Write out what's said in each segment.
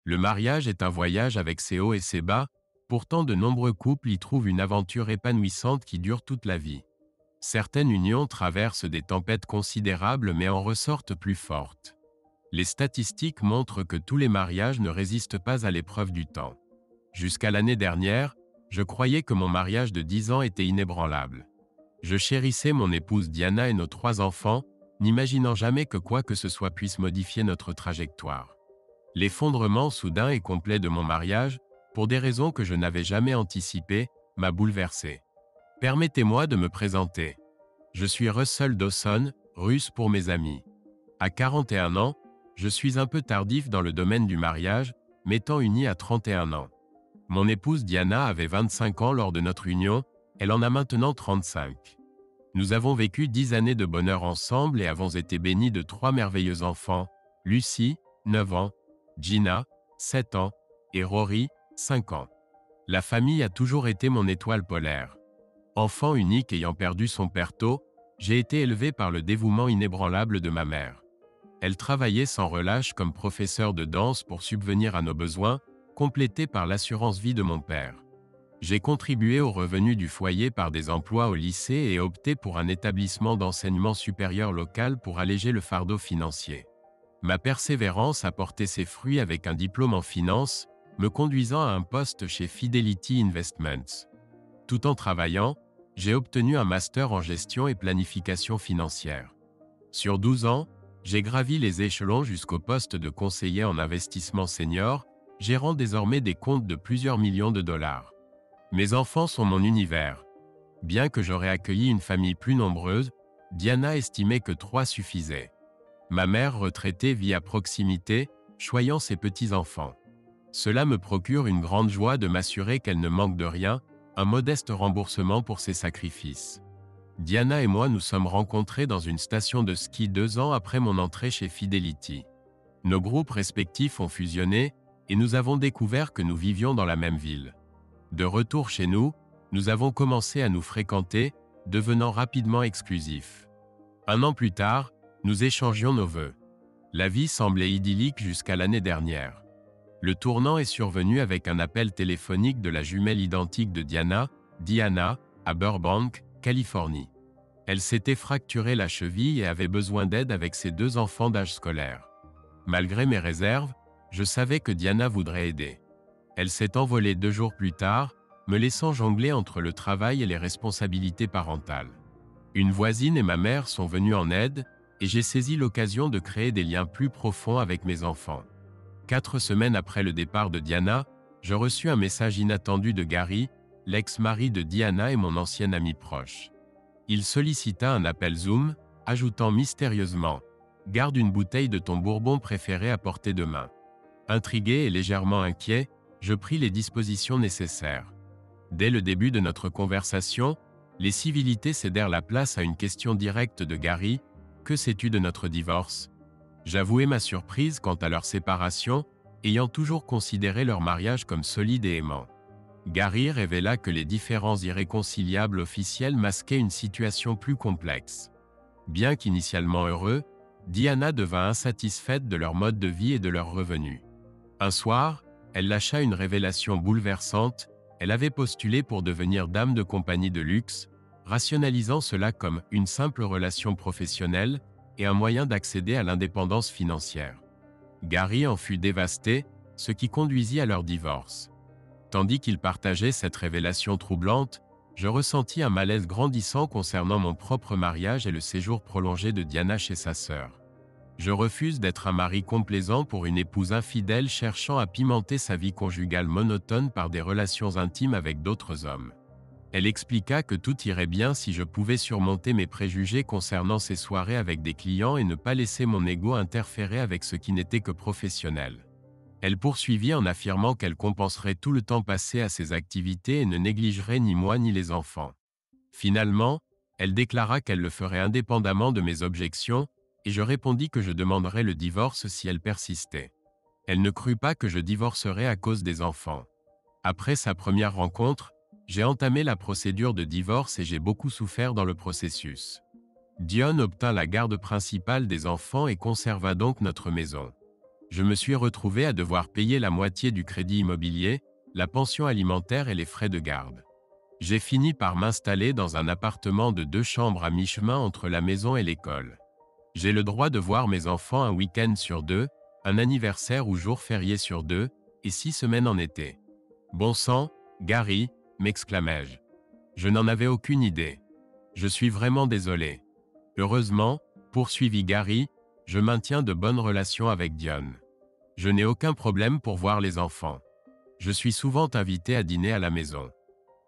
Le mariage est un voyage avec ses hauts et ses bas, pourtant de nombreux couples y trouvent une aventure épanouissante qui dure toute la vie. Certaines unions traversent des tempêtes considérables mais en ressortent plus fortes. Les statistiques montrent que tous les mariages ne résistent pas à l'épreuve du temps. Jusqu'à l'année dernière, je croyais que mon mariage de 10 ans était inébranlable. Je chérissais mon épouse Diana et nos 3 enfants, n'imaginant jamais que quoi que ce soit puisse modifier notre trajectoire. L'effondrement soudain et complet de mon mariage, pour des raisons que je n'avais jamais anticipées, m'a bouleversé. Permettez-moi de me présenter. Je suis Russell Dawson, russe pour mes amis. À 41 ans, je suis un peu tardif dans le domaine du mariage, m'étant uni à 31 ans. Mon épouse Diana avait 25 ans lors de notre union, elle en a maintenant 35. Nous avons vécu 10 années de bonheur ensemble et avons été bénis de 3 merveilleux enfants, Lucie, 9 ans, Gina, 7 ans, et Rory, 5 ans. La famille a toujours été mon étoile polaire. Enfant unique ayant perdu son père tôt, j'ai été élevé par le dévouement inébranlable de ma mère. Elle travaillait sans relâche comme professeure de danse pour subvenir à nos besoins, complétés par l'assurance vie de mon père. J'ai contribué aux revenus du foyer par des emplois au lycée et opté pour un établissement d'enseignement supérieur local pour alléger le fardeau financier. Ma persévérance a porté ses fruits avec un diplôme en finance, me conduisant à un poste chez Fidelity Investments. Tout en travaillant, j'ai obtenu un master en gestion et planification financière. Sur 12 ans, j'ai gravi les échelons jusqu'au poste de conseiller en investissement senior, gérant désormais des comptes de plusieurs millions de dollars. Mes enfants sont mon univers. Bien que j'aurais accueilli une famille plus nombreuse, Diana estimait que 3 suffisaient. Ma mère retraitée vit à proximité, choyant ses petits-enfants. Cela me procure une grande joie de m'assurer qu'elle ne manque de rien, un modeste remboursement pour ses sacrifices. Diana et moi nous sommes rencontrés dans une station de ski 2 ans après mon entrée chez Fidelity. Nos groupes respectifs ont fusionné et nous avons découvert que nous vivions dans la même ville. De retour chez nous, nous avons commencé à nous fréquenter, devenant rapidement exclusifs. 1 an plus tard, nous échangions nos vœux. La vie semblait idyllique jusqu'à l'année dernière. Le tournant est survenu avec un appel téléphonique de la jumelle identique de Diana, à Burbank, Californie. Elle s'était fracturé la cheville et avait besoin d'aide avec ses 2 enfants d'âge scolaire. Malgré mes réserves, je savais que Diana voudrait aider. Elle s'est envolée 2 jours plus tard, me laissant jongler entre le travail et les responsabilités parentales. Une voisine et ma mère sont venues en aide, et j'ai saisi l'occasion de créer des liens plus profonds avec mes enfants. 4 semaines après le départ de Diana, je reçus un message inattendu de Gary, l'ex-mari de Diana et mon ancien ami proche. Il sollicita un appel Zoom, ajoutant mystérieusement « Garde une bouteille de ton bourbon préféré à portée de main ». Intrigué et légèrement inquiet, je pris les dispositions nécessaires. Dès le début de notre conversation, les civilités cédèrent la place à une question directe de Gary « Que sais-tu de notre divorce ?» J'avouai ma surprise quant à leur séparation, ayant toujours considéré leur mariage comme solide et aimant. Gary révéla que les différends irréconciliables officiels masquaient une situation plus complexe. Bien qu'initialement heureux, Diana devint insatisfaite de leur mode de vie et de leurs revenus. Un soir, elle lâcha une révélation bouleversante, elle avait postulé pour devenir dame de compagnie de luxe, rationalisant cela comme une simple relation professionnelle et un moyen d'accéder à l'indépendance financière. Gary en fut dévasté, ce qui conduisit à leur divorce. Tandis qu'il partageait cette révélation troublante, je ressentis un malaise grandissant concernant mon propre mariage et le séjour prolongé de Diana chez sa sœur. Je refuse d'être un mari complaisant pour une épouse infidèle cherchant à pimenter sa vie conjugale monotone par des relations intimes avec d'autres hommes. Elle expliqua que tout irait bien si je pouvais surmonter mes préjugés concernant ces soirées avec des clients et ne pas laisser mon ego interférer avec ce qui n'était que professionnel. Elle poursuivit en affirmant qu'elle compenserait tout le temps passé à ces activités et ne négligerait ni moi ni les enfants. Finalement, elle déclara qu'elle le ferait indépendamment de mes objections, et je répondis que je demanderais le divorce si elle persistait. Elle ne crut pas que je divorcerais à cause des enfants. Après sa première rencontre, j'ai entamé la procédure de divorce et j'ai beaucoup souffert dans le processus. Dion obtint la garde principale des enfants et conserva donc notre maison. Je me suis retrouvé à devoir payer la moitié du crédit immobilier, la pension alimentaire et les frais de garde. J'ai fini par m'installer dans un appartement de 2 chambres à mi-chemin entre la maison et l'école. J'ai le droit de voir mes enfants un week-end sur 2, un anniversaire ou jour férié sur 2, et 6 semaines en été. Bon sang, Gary, m'exclamai-je. Je n'en avais aucune idée. Je suis vraiment désolé. Heureusement, poursuivit Gary, je maintiens de bonnes relations avec Dion. Je n'ai aucun problème pour voir les enfants. Je suis souvent invité à dîner à la maison.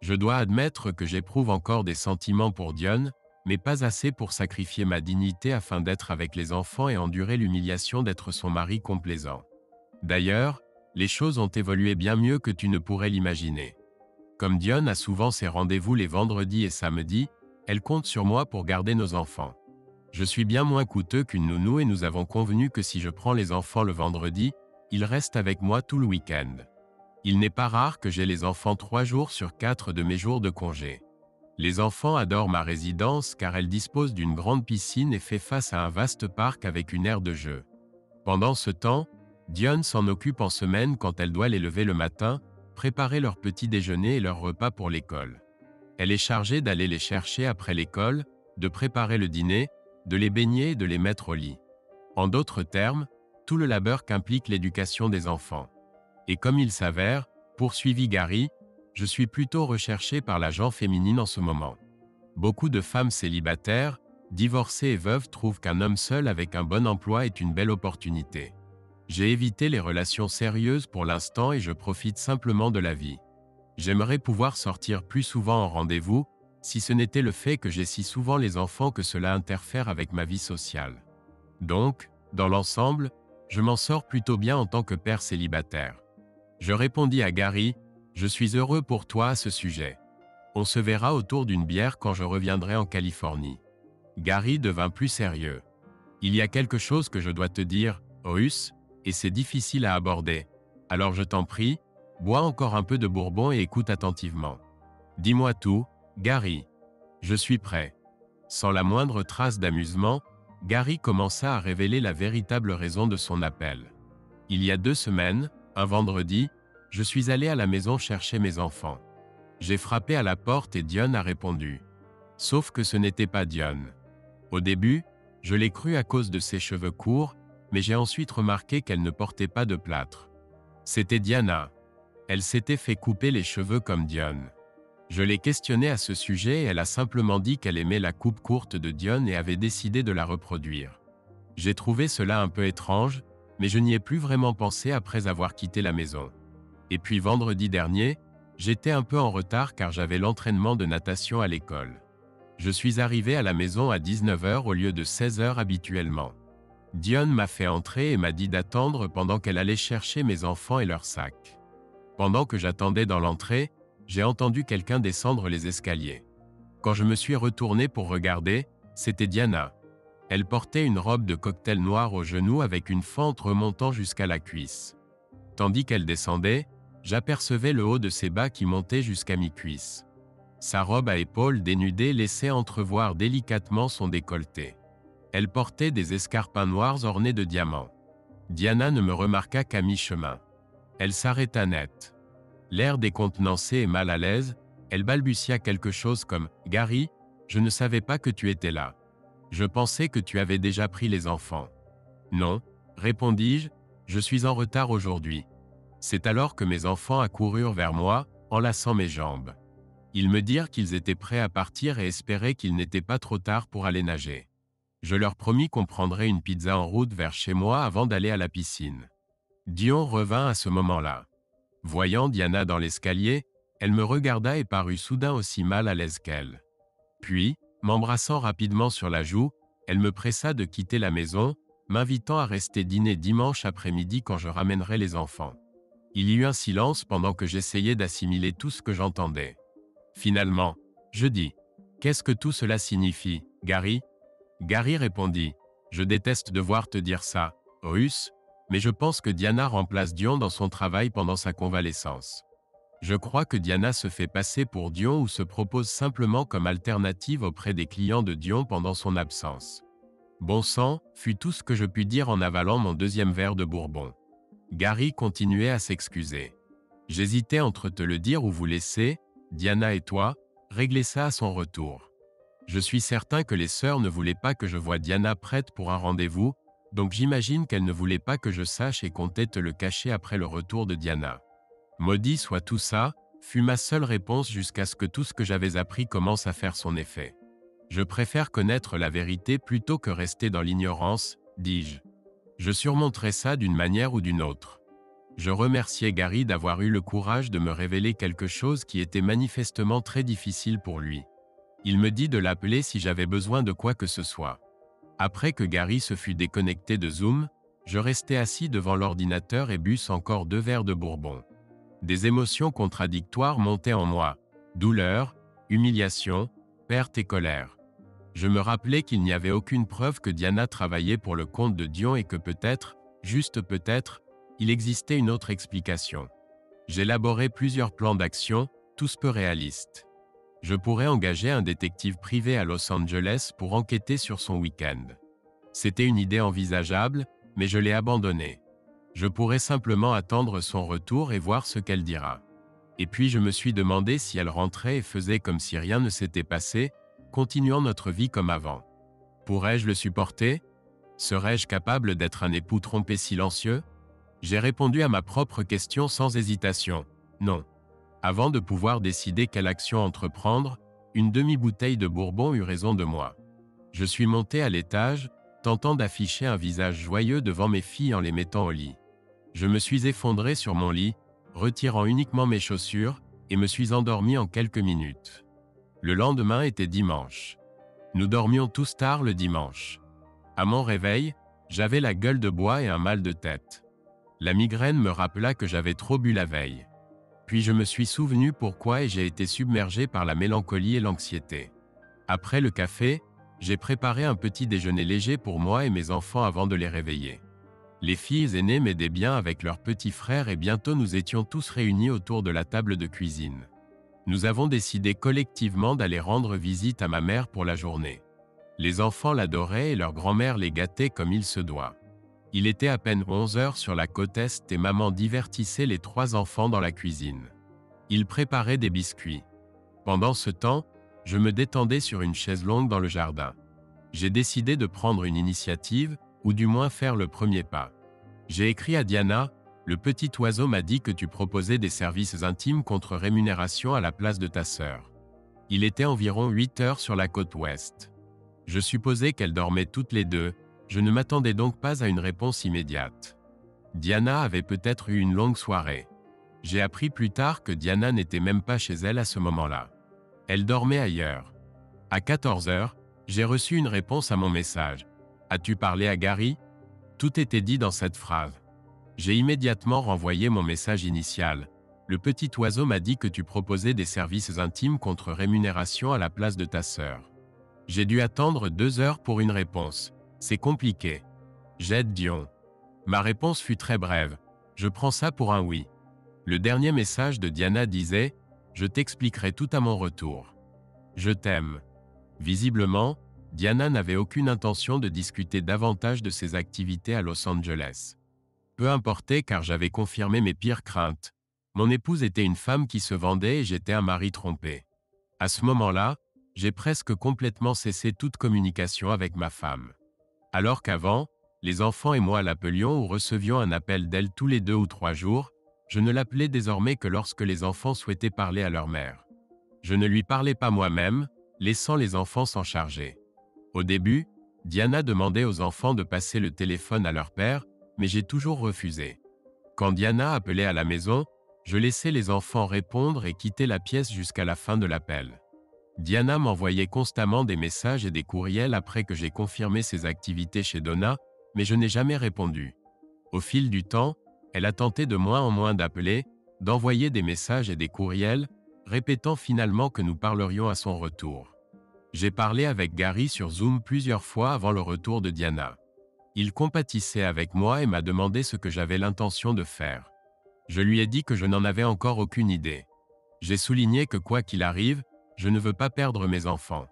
Je dois admettre que j'éprouve encore des sentiments pour Dion, mais pas assez pour sacrifier ma dignité afin d'être avec les enfants et endurer l'humiliation d'être son mari complaisant. D'ailleurs, les choses ont évolué bien mieux que tu ne pourrais l'imaginer. Comme Dion a souvent ses rendez-vous les vendredis et samedis, elle compte sur moi pour garder nos enfants. Je suis bien moins coûteux qu'une nounou et nous avons convenu que si je prends les enfants le vendredi, ils restent avec moi tout le week-end. Il n'est pas rare que j'ai les enfants 3 jours sur 4 de mes jours de congé. Les enfants adorent ma résidence car elle dispose d'une grande piscine et fait face à un vaste parc avec une aire de jeu. Pendant ce temps, Dion s'en occupe en semaine quand elle doit les lever le matin, préparer leur petit déjeuner et leur repas pour l'école. Elle est chargée d'aller les chercher après l'école, de préparer le dîner, de les baigner et de les mettre au lit. En d'autres termes, tout le labeur qu'implique l'éducation des enfants. Et comme il s'avère, poursuivit Gary, je suis plutôt recherché par la gent féminine en ce moment. Beaucoup de femmes célibataires, divorcées et veuves trouvent qu'un homme seul avec un bon emploi est une belle opportunité. J'ai évité les relations sérieuses pour l'instant et je profite simplement de la vie. J'aimerais pouvoir sortir plus souvent en rendez-vous, si ce n'était le fait que j'ai si souvent les enfants que cela interfère avec ma vie sociale. Donc, dans l'ensemble, je m'en sors plutôt bien en tant que père célibataire. Je répondis à Gary, je suis heureux pour toi à ce sujet. On se verra autour d'une bière quand je reviendrai en Californie. Gary devint plus sérieux. Il y a quelque chose que je dois te dire, Russ, et c'est difficile à aborder. Alors je t'en prie, bois encore un peu de bourbon et écoute attentivement. Dis-moi tout, Gary. Je suis prêt. Sans la moindre trace d'amusement, Gary commença à révéler la véritable raison de son appel. Il y a 2 semaines, un vendredi, je suis allé à la maison chercher mes enfants. J'ai frappé à la porte et Dion a répondu. Sauf que ce n'était pas Dion. Au début, je l'ai cru à cause de ses cheveux courts, mais j'ai ensuite remarqué qu'elle ne portait pas de plâtre. C'était Diana. Elle s'était fait couper les cheveux comme Dion. Je l'ai questionnée à ce sujet et elle a simplement dit qu'elle aimait la coupe courte de Dion et avait décidé de la reproduire. J'ai trouvé cela un peu étrange, mais je n'y ai plus vraiment pensé après avoir quitté la maison. Et puis vendredi dernier, j'étais un peu en retard car j'avais l'entraînement de natation à l'école. Je suis arrivé à la maison à 19h au lieu de 16h habituellement. Dion m'a fait entrer et m'a dit d'attendre pendant qu'elle allait chercher mes enfants et leurs sacs. Pendant que j'attendais dans l'entrée, j'ai entendu quelqu'un descendre les escaliers. Quand je me suis retourné pour regarder, c'était Diana. Elle portait une robe de cocktail noire aux genoux avec une fente remontant jusqu'à la cuisse. Tandis qu'elle descendait, j'apercevais le haut de ses bas qui montait jusqu'à mi-cuisse. Sa robe à épaules dénudées laissait entrevoir délicatement son décolleté. Elle portait des escarpins noirs ornés de diamants. Diana ne me remarqua qu'à mi-chemin. Elle s'arrêta net. L'air décontenancé et mal à l'aise, elle balbutia quelque chose comme « Gary, je ne savais pas que tu étais là. Je pensais que tu avais déjà pris les enfants. » « Non, répondis-je, je suis en retard aujourd'hui. » C'est alors que mes enfants accoururent vers moi, enlaçant mes jambes. Ils me dirent qu'ils étaient prêts à partir et espéraient qu'il n'était pas trop tard pour aller nager. Je leur promis qu'on prendrait une pizza en route vers chez moi avant d'aller à la piscine. Dion revint à ce moment-là. Voyant Diana dans l'escalier, elle me regarda et parut soudain aussi mal à l'aise qu'elle. Puis, m'embrassant rapidement sur la joue, elle me pressa de quitter la maison, m'invitant à rester dîner dimanche après-midi quand je ramènerai les enfants. Il y eut un silence pendant que j'essayais d'assimiler tout ce que j'entendais. Finalement, je dis « Qu'est-ce que tout cela signifie, Gary ?» Gary répondit « Je déteste devoir te dire ça, Russ, mais je pense que Diana remplace Dion dans son travail pendant sa convalescence. Je crois que Diana se fait passer pour Dion ou se propose simplement comme alternative auprès des clients de Dion pendant son absence. Bon sang, fut tout ce que je pus dire en avalant mon deuxième verre de bourbon. Gary continuait à s'excuser. J'hésitais entre te le dire ou vous laisser, Diana et toi, régler ça à son retour. Je suis certain que les sœurs ne voulaient pas que je voie Diana prête pour un rendez-vous, donc j'imagine qu'elles ne voulaient pas que je sache et comptaient te le cacher après le retour de Diana. Maudit soit tout ça, fut ma seule réponse jusqu'à ce que tout ce que j'avais appris commence à faire son effet. Je préfère connaître la vérité plutôt que rester dans l'ignorance, dis-je. Je surmonterai ça d'une manière ou d'une autre. Je remerciai Gary d'avoir eu le courage de me révéler quelque chose qui était manifestement très difficile pour lui. Il me dit de l'appeler si j'avais besoin de quoi que ce soit. Après que Gary se fut déconnecté de Zoom, je restai assis devant l'ordinateur et bus encore 2 verres de bourbon. Des émotions contradictoires montaient en moi. Douleur, humiliation, perte et colère. Je me rappelais qu'il n'y avait aucune preuve que Diana travaillait pour le compte de Dion et que peut-être, juste peut-être, il existait une autre explication. J'élaborais plusieurs plans d'action, tous peu réalistes. Je pourrais engager un détective privé à Los Angeles pour enquêter sur son week-end. C'était une idée envisageable, mais je l'ai abandonnée. Je pourrais simplement attendre son retour et voir ce qu'elle dira. Et puis je me suis demandé si elle rentrait et faisait comme si rien ne s'était passé, continuant notre vie comme avant. Pourrais-je le supporter? Serais-je capable d'être un époux trompé silencieux? J'ai répondu à ma propre question sans hésitation. Non. Avant de pouvoir décider quelle action entreprendre, une demi-bouteille de bourbon eut raison de moi. Je suis monté à l'étage, tentant d'afficher un visage joyeux devant mes filles en les mettant au lit. Je me suis effondré sur mon lit, retirant uniquement mes chaussures, et me suis endormi en quelques minutes. Le lendemain était dimanche. Nous dormions tous tard le dimanche. À mon réveil, j'avais la gueule de bois et un mal de tête. La migraine me rappela que j'avais trop bu la veille. Puis je me suis souvenu pourquoi et j'ai été submergé par la mélancolie et l'anxiété. Après le café, j'ai préparé un petit déjeuner léger pour moi et mes enfants avant de les réveiller. Les filles aînées m'aidaient bien avec leurs petits frères et bientôt nous étions tous réunis autour de la table de cuisine. Nous avons décidé collectivement d'aller rendre visite à ma mère pour la journée. Les enfants l'adoraient et leur grand-mère les gâtait comme il se doit. Il était à peine 11 heures sur la côte Est et maman divertissait les 3 enfants dans la cuisine. Ils préparaient des biscuits. Pendant ce temps, je me détendais sur une chaise longue dans le jardin. J'ai décidé de prendre une initiative, ou du moins faire le premier pas. J'ai écrit à Diana, le petit oiseau m'a dit que tu proposais des services intimes contre rémunération à la place de ta sœur. Il était environ 8 heures sur la côte ouest. Je supposais qu'elles dormaient toutes les deux, je ne m'attendais donc pas à une réponse immédiate. Diana avait peut-être eu une longue soirée. J'ai appris plus tard que Diana n'était même pas chez elle à ce moment-là. Elle dormait ailleurs. À 14 heures, j'ai reçu une réponse à mon message. « As-tu parlé à Gary ?» Tout était dit dans cette phrase. J'ai immédiatement renvoyé mon message initial. Le petit oiseau m'a dit que tu proposais des services intimes contre rémunération à la place de ta sœur. J'ai dû attendre 2 heures pour une réponse. C'est compliqué. J'aide Dion. Ma réponse fut très brève. Je prends ça pour un oui. Le dernier message de Diana disait « Je t'expliquerai tout à mon retour. Je t'aime. » Visiblement, Diana n'avait aucune intention de discuter davantage de ses activités à Los Angeles. Peu importait car j'avais confirmé mes pires craintes. Mon épouse était une femme qui se vendait et j'étais un mari trompé. À ce moment-là, j'ai presque complètement cessé toute communication avec ma femme. Alors qu'avant, les enfants et moi l'appelions ou recevions un appel d'elle tous les 2 ou 3 jours, je ne l'appelais désormais que lorsque les enfants souhaitaient parler à leur mère. Je ne lui parlais pas moi-même, laissant les enfants s'en charger. Au début, Diana demandait aux enfants de passer le téléphone à leur père, mais j'ai toujours refusé. Quand Diana appelait à la maison, je laissais les enfants répondre et quitter la pièce jusqu'à la fin de l'appel. Diana m'envoyait constamment des messages et des courriels après que j'ai confirmé ses activités chez Donna, mais je n'ai jamais répondu. Au fil du temps, elle a tenté de moins en moins d'appeler, d'envoyer des messages et des courriels, répétant finalement que nous parlerions à son retour. J'ai parlé avec Gary sur Zoom plusieurs fois avant le retour de Diana. Il compatissait avec moi et m'a demandé ce que j'avais l'intention de faire. Je lui ai dit que je n'en avais encore aucune idée. J'ai souligné que quoi qu'il arrive, je ne veux pas perdre mes enfants.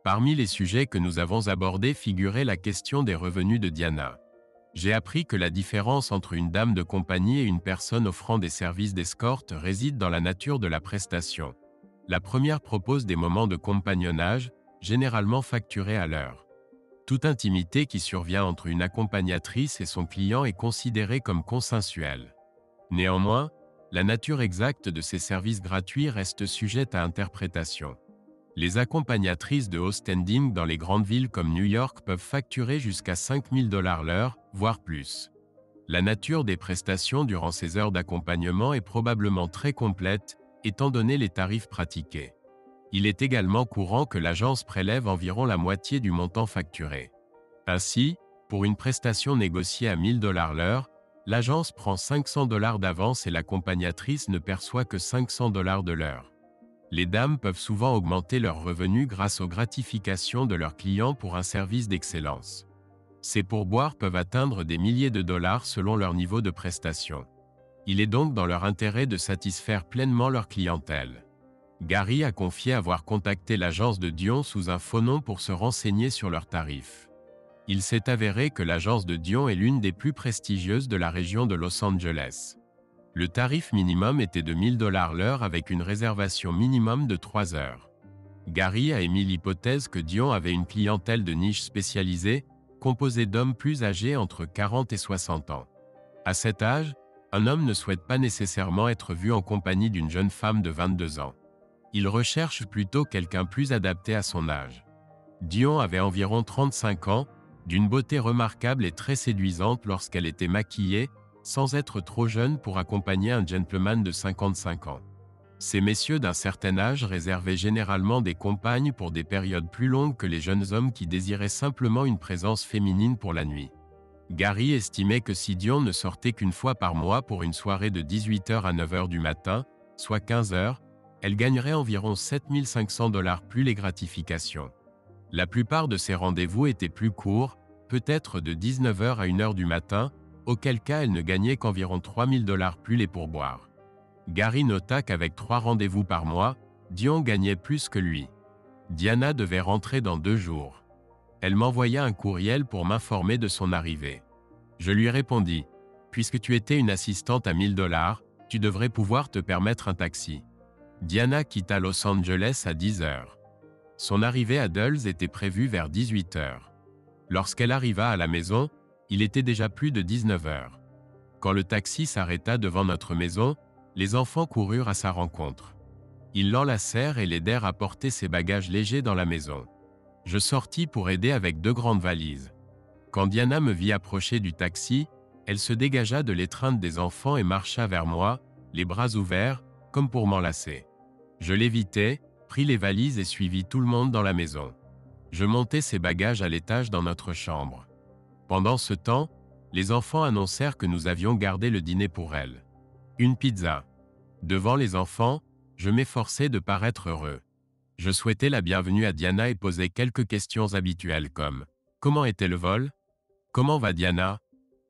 Parmi les sujets que nous avons abordés figurait la question des revenus de Diana. J'ai appris que la différence entre une dame de compagnie et une personne offrant des services d'escorte réside dans la nature de la prestation. La première propose des moments de compagnonnage, généralement facturés à l'heure. Toute intimité qui survient entre une accompagnatrice et son client est considérée comme consensuelle. Néanmoins, la nature exacte de ces services gratuits reste sujette à interprétation. Les accompagnatrices de haut standing dans les grandes villes comme New York peuvent facturer jusqu'à 5 000 $ l'heure, voire plus. La nature des prestations durant ces heures d'accompagnement est probablement très complète, étant donné les tarifs pratiqués. Il est également courant que l'agence prélève environ la moitié du montant facturé. Ainsi, pour une prestation négociée à 1 000 $ l'heure, l'agence prend 500 $ d'avance et l'accompagnatrice ne perçoit que 500 $ de l'heure. Les dames peuvent souvent augmenter leurs revenus grâce aux gratifications de leurs clients pour un service d'excellence. Ces pourboires peuvent atteindre des milliers de dollars selon leur niveau de prestation. Il est donc dans leur intérêt de satisfaire pleinement leur clientèle. Gary a confié avoir contacté l'agence de Dion sous un faux nom pour se renseigner sur leurs tarifs. Il s'est avéré que l'agence de Dion est l'une des plus prestigieuses de la région de Los Angeles. Le tarif minimum était de 1 000 $ l'heure avec une réservation minimum de 3 heures. Gary a émis l'hypothèse que Dion avait une clientèle de niche spécialisée, composée d'hommes plus âgés entre 40 et 60 ans. À cet âge, un homme ne souhaite pas nécessairement être vu en compagnie d'une jeune femme de 22 ans. Il recherche plutôt quelqu'un plus adapté à son âge. Dion avait environ 35 ans, d'une beauté remarquable et très séduisante lorsqu'elle était maquillée, sans être trop jeune pour accompagner un gentleman de 55 ans. Ces messieurs d'un certain âge réservaient généralement des compagnes pour des périodes plus longues que les jeunes hommes qui désiraient simplement une présence féminine pour la nuit. Gary estimait que si Dion ne sortait qu'une fois par mois pour une soirée de 18 h à 9 h du matin, soit 15 heures, elle gagnerait environ 7 500 $ plus les gratifications. La plupart de ces rendez-vous étaient plus courts, peut-être de 19 h à 1 h du matin, auquel cas elle ne gagnait qu'environ 3 000 $ plus les pourboires. Gary nota qu'avec 3 rendez-vous par mois, Dion gagnait plus que lui. Diana devait rentrer dans 2 jours. Elle m'envoya un courriel pour m'informer de son arrivée. Je lui répondis, « Puisque tu étais une assistante à 1 000 $, tu devrais pouvoir te permettre un taxi. » Diana quitta Los Angeles à 10 h. Son arrivée à Dulles était prévue vers 18 h. Lorsqu'elle arriva à la maison, il était déjà plus de 19 h. Quand le taxi s'arrêta devant notre maison, les enfants coururent à sa rencontre. Ils l'enlacèrent et l'aidèrent à porter ses bagages légers dans la maison. Je sortis pour aider avec 2 grandes valises. Quand Diana me vit approcher du taxi, elle se dégagea de l'étreinte des enfants et marcha vers moi, les bras ouverts, comme pour m'enlacer. Je l'évitai, pris les valises et suivis tout le monde dans la maison. Je montai ses bagages à l'étage dans notre chambre. Pendant ce temps, les enfants annoncèrent que nous avions gardé le dîner pour elle. Une pizza. Devant les enfants, je m'efforçai de paraître heureux. Je souhaitais la bienvenue à Diana et posais quelques questions habituelles comme « Comment était le vol ? Comment va Diana ?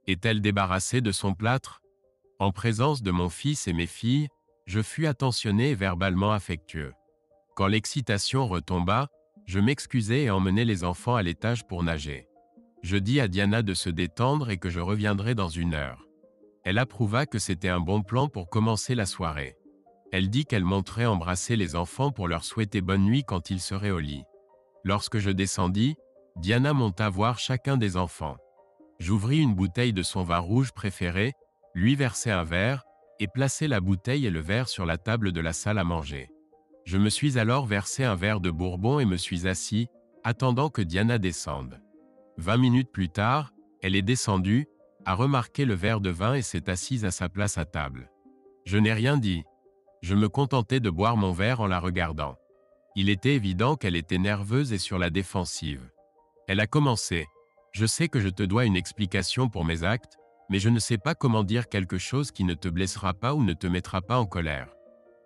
Est-elle débarrassée de son plâtre ?» En présence de mon fils et mes filles, je fus attentionné et verbalement affectueux. Quand l'excitation retomba, je m'excusai et emmenai les enfants à l'étage pour nager. Je dis à Diana de se détendre et que je reviendrai dans 1 heure. Elle approuva que c'était un bon plan pour commencer la soirée. Elle dit qu'elle monterait embrasser les enfants pour leur souhaiter bonne nuit quand ils seraient au lit. Lorsque je descendis, Diana monta voir chacun des enfants. J'ouvris une bouteille de son vin rouge préféré, lui versai un verre, et plaçai la bouteille et le verre sur la table de la salle à manger. Je me suis alors versé un verre de bourbon et me suis assis, attendant que Diana descende. 20 minutes plus tard, elle est descendue, a remarqué le verre de vin et s'est assise à sa place à table. Je n'ai rien dit. Je me contentais de boire mon verre en la regardant. Il était évident qu'elle était nerveuse et sur la défensive. Elle a commencé. « Je sais que je te dois une explication pour mes actes, mais je ne sais pas comment dire quelque chose qui ne te blessera pas ou ne te mettra pas en colère.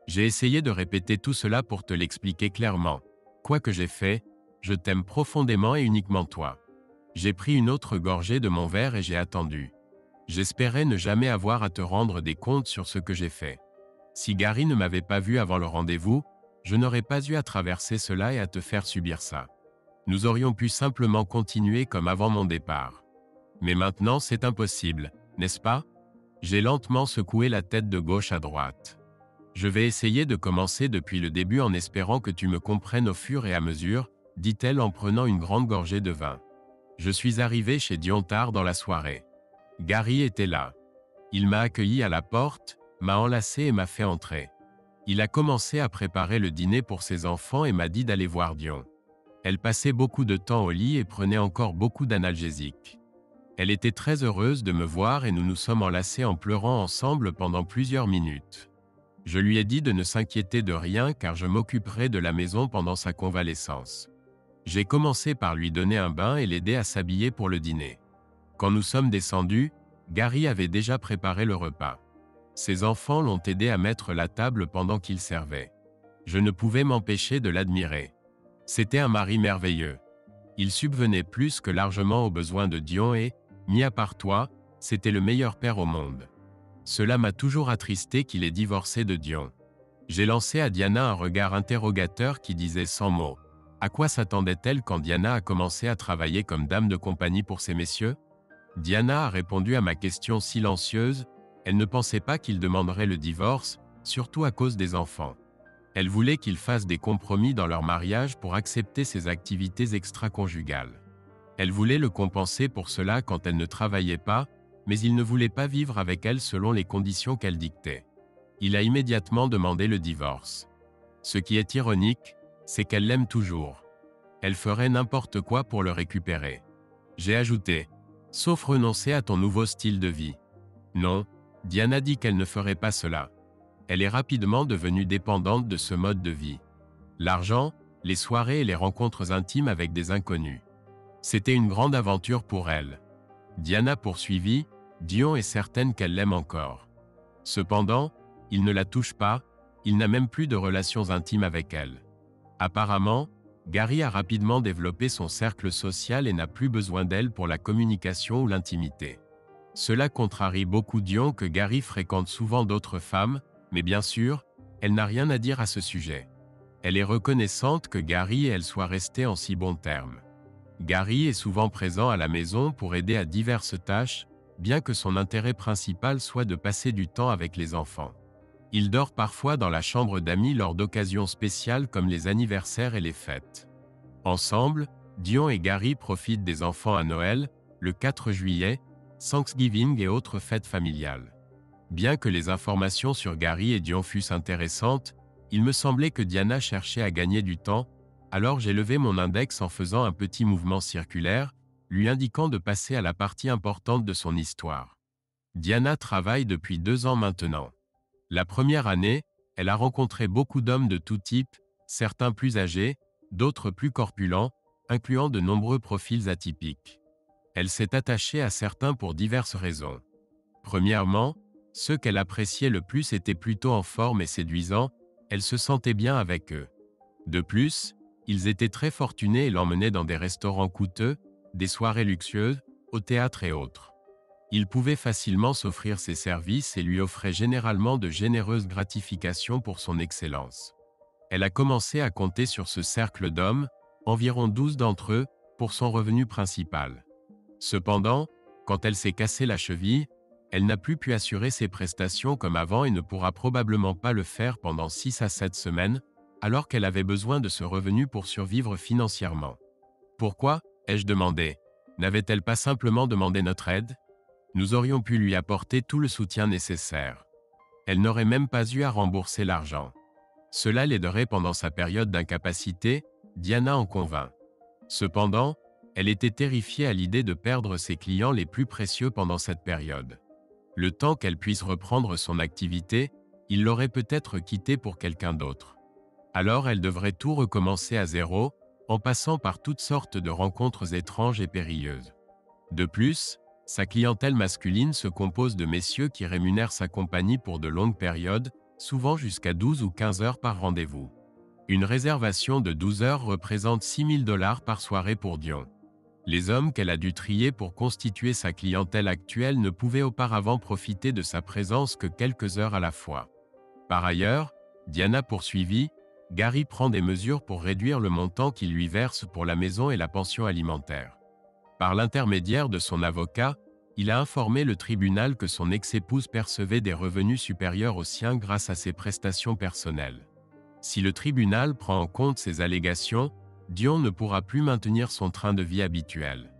J'ai essayé de répéter tout cela pour te l'expliquer clairement. Quoi que j'ai fait, je t'aime profondément et uniquement toi. » J'ai pris une autre gorgée de mon verre et j'ai attendu. J'espérais ne jamais avoir à te rendre des comptes sur ce que j'ai fait. Si Gary ne m'avait pas vu avant le rendez-vous, je n'aurais pas eu à traverser cela et à te faire subir ça. Nous aurions pu simplement continuer comme avant mon départ. Mais maintenant c'est impossible, n'est-ce pas? J'ai lentement secoué la tête de gauche à droite. Je vais essayer de commencer depuis le début en espérant que tu me comprennes au fur et à mesure, dit-elle en prenant une grande gorgée de vin. Je suis arrivé chez Dion tard dans la soirée. Gary était là. Il m'a accueilli à la porte, m'a enlacé et m'a fait entrer. Il a commencé à préparer le dîner pour ses enfants et m'a dit d'aller voir Dion. Elle passait beaucoup de temps au lit et prenait encore beaucoup d'analgésiques. Elle était très heureuse de me voir et nous nous sommes enlacés en pleurant ensemble pendant plusieurs minutes. Je lui ai dit de ne s'inquiéter de rien car je m'occuperai de la maison pendant sa convalescence. J'ai commencé par lui donner un bain et l'aider à s'habiller pour le dîner. Quand nous sommes descendus, Gary avait déjà préparé le repas. Ses enfants l'ont aidé à mettre la table pendant qu'il servait. Je ne pouvais m'empêcher de l'admirer. C'était un mari merveilleux. Il subvenait plus que largement aux besoins de Dion et, mis à part toi, c'était le meilleur père au monde. Cela m'a toujours attristé qu'il ait divorcé de Dion. J'ai lancé à Diana un regard interrogateur qui disait sans mots. À quoi s'attendait-elle quand Diana a commencé à travailler comme dame de compagnie pour ces messieurs? Diana a répondu à ma question silencieuse. Elle ne pensait pas qu'il demanderait le divorce, surtout à cause des enfants. Elle voulait qu'ils fassent des compromis dans leur mariage pour accepter ses activités extra-conjugales. Elle voulait le compenser pour cela quand elle ne travaillait pas, mais il ne voulait pas vivre avec elle selon les conditions qu'elle dictait. Il a immédiatement demandé le divorce. Ce qui est ironique, c'est qu'elle l'aime toujours. Elle ferait n'importe quoi pour le récupérer. J'ai ajouté, sauf renoncer à ton nouveau style de vie. Non, Diana dit qu'elle ne ferait pas cela. Elle est rapidement devenue dépendante de ce mode de vie. L'argent, les soirées et les rencontres intimes avec des inconnus. C'était une grande aventure pour elle. Diana poursuivit, Dion est certaine qu'elle l'aime encore. Cependant, il ne la touche pas, il n'a même plus de relations intimes avec elle. Apparemment, Gary a rapidement développé son cercle social et n'a plus besoin d'elle pour la communication ou l'intimité. Cela contrarie beaucoup Dion que Gary fréquente souvent d'autres femmes, mais bien sûr, elle n'a rien à dire à ce sujet. Elle est reconnaissante que Gary et elle soient restés en si bons termes. Gary est souvent présent à la maison pour aider à diverses tâches, bien que son intérêt principal soit de passer du temps avec les enfants. Il dort parfois dans la chambre d'amis lors d'occasions spéciales comme les anniversaires et les fêtes. Ensemble, Dion et Gary profitent des enfants à Noël, le 4 juillet, Thanksgiving et autres fêtes familiales. Bien que les informations sur Gary et Dion fussent intéressantes, il me semblait que Diana cherchait à gagner du temps, alors j'ai levé mon index en faisant un petit mouvement circulaire, lui indiquant de passer à la partie importante de son histoire. Diana travaille depuis 2 ans maintenant. La première année, elle a rencontré beaucoup d'hommes de tout type, certains plus âgés, d'autres plus corpulents, incluant de nombreux profils atypiques. Elle s'est attachée à certains pour diverses raisons. Premièrement, ceux qu'elle appréciait le plus étaient plutôt en forme et séduisants, elle se sentait bien avec eux. De plus, ils étaient très fortunés et l'emmenaient dans des restaurants coûteux, des soirées luxueuses, au théâtre et autres. Ils pouvaient facilement s'offrir ses services et lui offraient généralement de généreuses gratifications pour son excellence. Elle a commencé à compter sur ce cercle d'hommes, environ 12 d'entre eux, pour son revenu principal. Cependant, quand elle s'est cassé la cheville, elle n'a plus pu assurer ses prestations comme avant et ne pourra probablement pas le faire pendant 6 à 7 semaines, alors qu'elle avait besoin de ce revenu pour survivre financièrement. Pourquoi, ai-je demandé, n'avait-elle pas simplement demandé notre aide? Nous aurions pu lui apporter tout le soutien nécessaire. Elle n'aurait même pas eu à rembourser l'argent. Cela l'aiderait pendant sa période d'incapacité, Diana en convint. Cependant, elle était terrifiée à l'idée de perdre ses clients les plus précieux pendant cette période. Le temps qu'elle puisse reprendre son activité, il l'aurait peut-être quittée pour quelqu'un d'autre. Alors elle devrait tout recommencer à zéro, en passant par toutes sortes de rencontres étranges et périlleuses. De plus, sa clientèle masculine se compose de messieurs qui rémunèrent sa compagnie pour de longues périodes, souvent jusqu'à 12 ou 15 heures par rendez-vous. Une réservation de 12 heures représente $6 000 par soirée pour Dion. Les hommes qu'elle a dû trier pour constituer sa clientèle actuelle ne pouvaient auparavant profiter de sa présence que quelques heures à la fois. Par ailleurs, Diana poursuivit, Gary prend des mesures pour réduire le montant qu'il lui verse pour la maison et la pension alimentaire. Par l'intermédiaire de son avocat, il a informé le tribunal que son ex-épouse percevait des revenus supérieurs aux siens grâce à ses prestations personnelles. Si le tribunal prend en compte ces allégations, Dion ne pourra plus maintenir son train de vie habituel.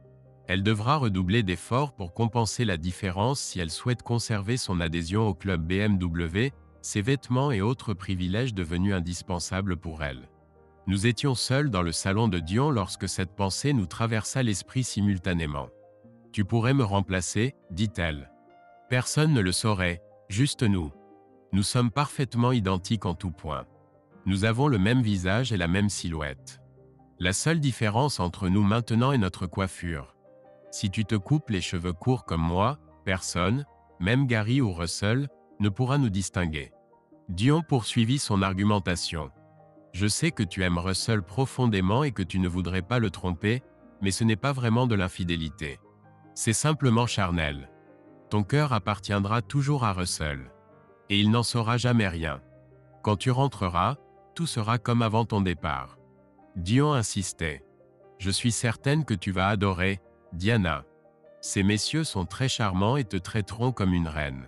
Elle devra redoubler d'efforts pour compenser la différence si elle souhaite conserver son adhésion au club BMW, ses vêtements et autres privilèges devenus indispensables pour elle. Nous étions seuls dans le salon de Dion lorsque cette pensée nous traversa l'esprit simultanément. « Tu pourrais me remplacer » dit-elle. « Personne ne le saurait, juste nous. Nous sommes parfaitement identiques en tout point. Nous avons le même visage et la même silhouette. La seule différence entre nous maintenant est notre coiffure. Si tu te coupes les cheveux courts comme moi, personne, même Gary ou Russell, ne pourra nous distinguer. » Dion poursuivit son argumentation. « Je sais que tu aimes Russell profondément et que tu ne voudrais pas le tromper, mais ce n'est pas vraiment de l'infidélité. C'est simplement charnel. Ton cœur appartiendra toujours à Russell. Et il n'en saura jamais rien. Quand tu rentreras, tout sera comme avant ton départ. » Dion insistait. « Je suis certaine que tu vas adorer Diana. Ces messieurs sont très charmants et te traiteront comme une reine.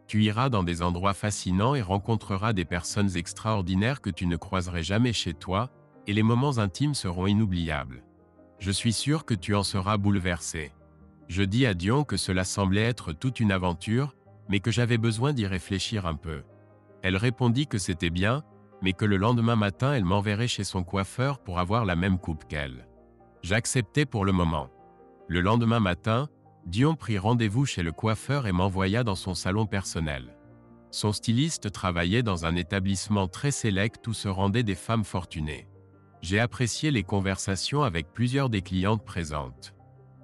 Tu iras dans des endroits fascinants et rencontreras des personnes extraordinaires que tu ne croiserais jamais chez toi, et les moments intimes seront inoubliables. Je suis sûr que tu en seras bouleversé. » Je dis à Dion que cela semblait être toute une aventure, mais que j'avais besoin d'y réfléchir un peu. Elle répondit que c'était bien, mais que le lendemain matin elle m'enverrait chez son coiffeur pour avoir la même coupe qu'elle. J'acceptais pour le moment. Le lendemain matin, Dion prit rendez-vous chez le coiffeur et m'envoya dans son salon personnel. Son styliste travaillait dans un établissement très sélect où se rendaient des femmes fortunées. J'ai apprécié les conversations avec plusieurs des clientes présentes.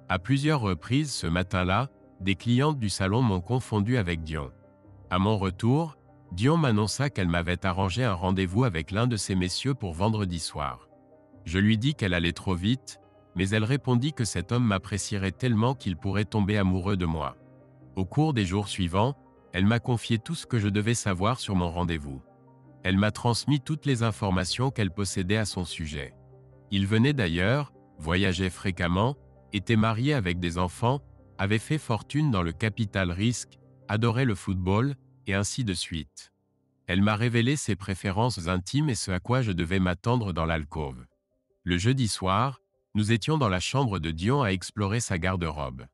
À plusieurs reprises ce matin-là, des clientes du salon m'ont confondu avec Dion. À mon retour, Dion m'annonça qu'elle m'avait arrangé un rendez-vous avec l'un de ces messieurs pour vendredi soir. Je lui dis qu'elle allait trop vite, mais elle répondit que cet homme m'apprécierait tellement qu'il pourrait tomber amoureux de moi. Au cours des jours suivants, elle m'a confié tout ce que je devais savoir sur mon rendez-vous. Elle m'a transmis toutes les informations qu'elle possédait à son sujet. Il venait d'ailleurs, voyageait fréquemment, était marié avec des enfants, avait fait fortune dans le capital risque, adorait le football, et ainsi de suite. Elle m'a révélé ses préférences intimes et ce à quoi je devais m'attendre dans l'alcôve. Le jeudi soir, nous étions dans la chambre de Dion à explorer sa garde-robe.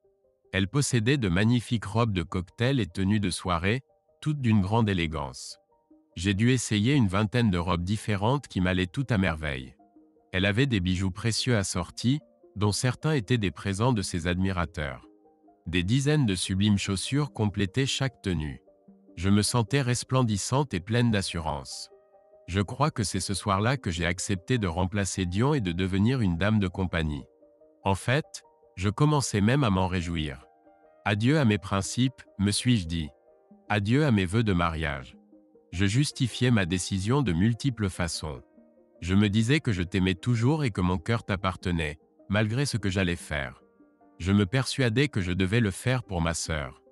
Elle possédait de magnifiques robes de cocktail et tenues de soirée, toutes d'une grande élégance. J'ai dû essayer une vingtaine de robes différentes qui m'allaient tout à merveille. Elle avait des bijoux précieux assortis, dont certains étaient des présents de ses admirateurs. Des dizaines de sublimes chaussures complétaient chaque tenue. Je me sentais resplendissante et pleine d'assurance. Je crois que c'est ce soir-là que j'ai accepté de remplacer Dion et de devenir une dame de compagnie. En fait, je commençais même à m'en réjouir. Adieu à mes principes, me suis-je dit. Adieu à mes vœux de mariage. Je justifiais ma décision de multiples façons. Je me disais que je t'aimais toujours et que mon cœur t'appartenait, malgré ce que j'allais faire. Je me persuadais que je devais le faire pour ma sœur.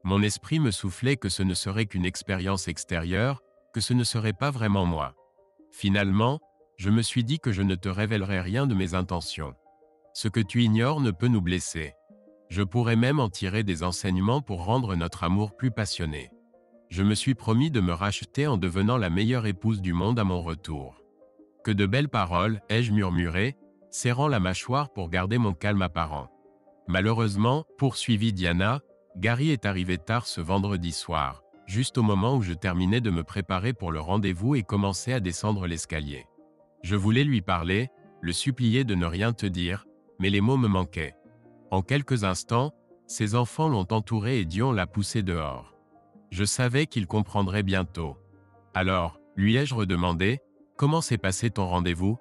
Mon esprit me soufflait que ce ne serait qu'une expérience extérieure, que ce ne serait pas vraiment moi. Finalement, je me suis dit que je ne te révélerai rien de mes intentions. Ce que tu ignores ne peut nous blesser. Je pourrais même en tirer des enseignements pour rendre notre amour plus passionné. Je me suis promis de me racheter en devenant la meilleure épouse du monde à mon retour. Que de belles paroles, ai-je murmuré, serrant la mâchoire pour garder mon calme apparent. Malheureusement, poursuivit Diana, Gary est arrivé tard ce vendredi soir, juste au moment où je terminais de me préparer pour le rendez-vous et commençais à descendre l'escalier. Je voulais lui parler, le supplier de ne rien te dire, mais les mots me manquaient. En quelques instants, ses enfants l'ont entouré et Dion l'a poussé dehors. Je savais qu'il comprendrait bientôt. Alors, lui ai-je redemandé, « Comment s'est passé ton rendez-vous »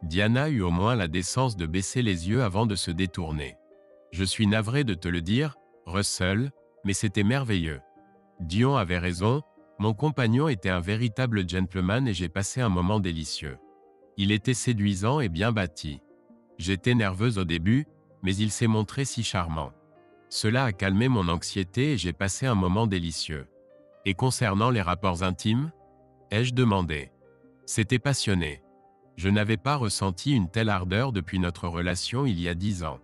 Diana eut au moins la décence de baisser les yeux avant de se détourner. « Je suis navré de te le dire, Russell, mais c'était merveilleux. Dion avait raison, mon compagnon était un véritable gentleman et j'ai passé un moment délicieux. Il était séduisant et bien bâti. J'étais nerveuse au début, mais il s'est montré si charmant. Cela a calmé mon anxiété et j'ai passé un moment délicieux. Et concernant les rapports intimes » ai-je demandé. « C'était passionné. Je n'avais pas ressenti une telle ardeur depuis notre relation il y a 10 ans.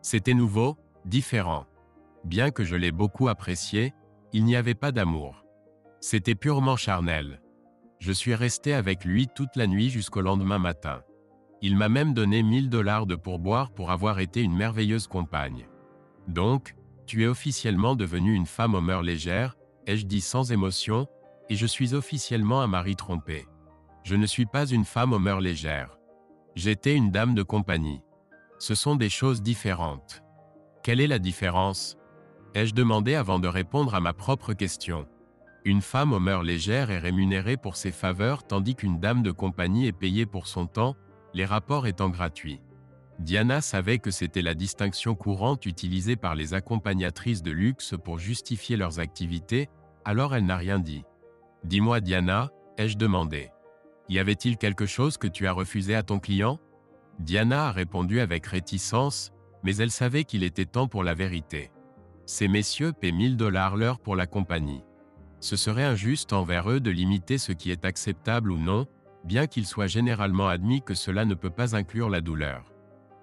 C'était nouveau, différent. Bien que je l'ai beaucoup apprécié, il n'y avait pas d'amour. C'était purement charnel. Je suis resté avec lui toute la nuit jusqu'au lendemain matin. Il m'a même donné 1 000 $ de pourboire pour avoir été une merveilleuse compagne. Donc, tu es officiellement devenue une femme aux mœurs légères, ai-je dit sans émotion, et je suis officiellement un mari trompé. Je ne suis pas une femme aux mœurs légères. J'étais une dame de compagnie. Ce sont des choses différentes. Quelle est la différence? Ai-je demandé avant de répondre à ma propre question. Une femme aux mœurs légères est rémunérée pour ses faveurs tandis qu'une dame de compagnie est payée pour son temps, les rapports étant gratuits. Diana savait que c'était la distinction courante utilisée par les accompagnatrices de luxe pour justifier leurs activités, alors elle n'a rien dit. Dis-moi Diana, ai-je demandé. Y avait-il quelque chose que tu as refusé à ton client? Diana a répondu avec réticence, mais elle savait qu'il était temps pour la vérité. Ces messieurs paient 1 000 $ l'heure pour la compagnie. Ce serait injuste envers eux de limiter ce qui est acceptable ou non, bien qu'il soit généralement admis que cela ne peut pas inclure la douleur.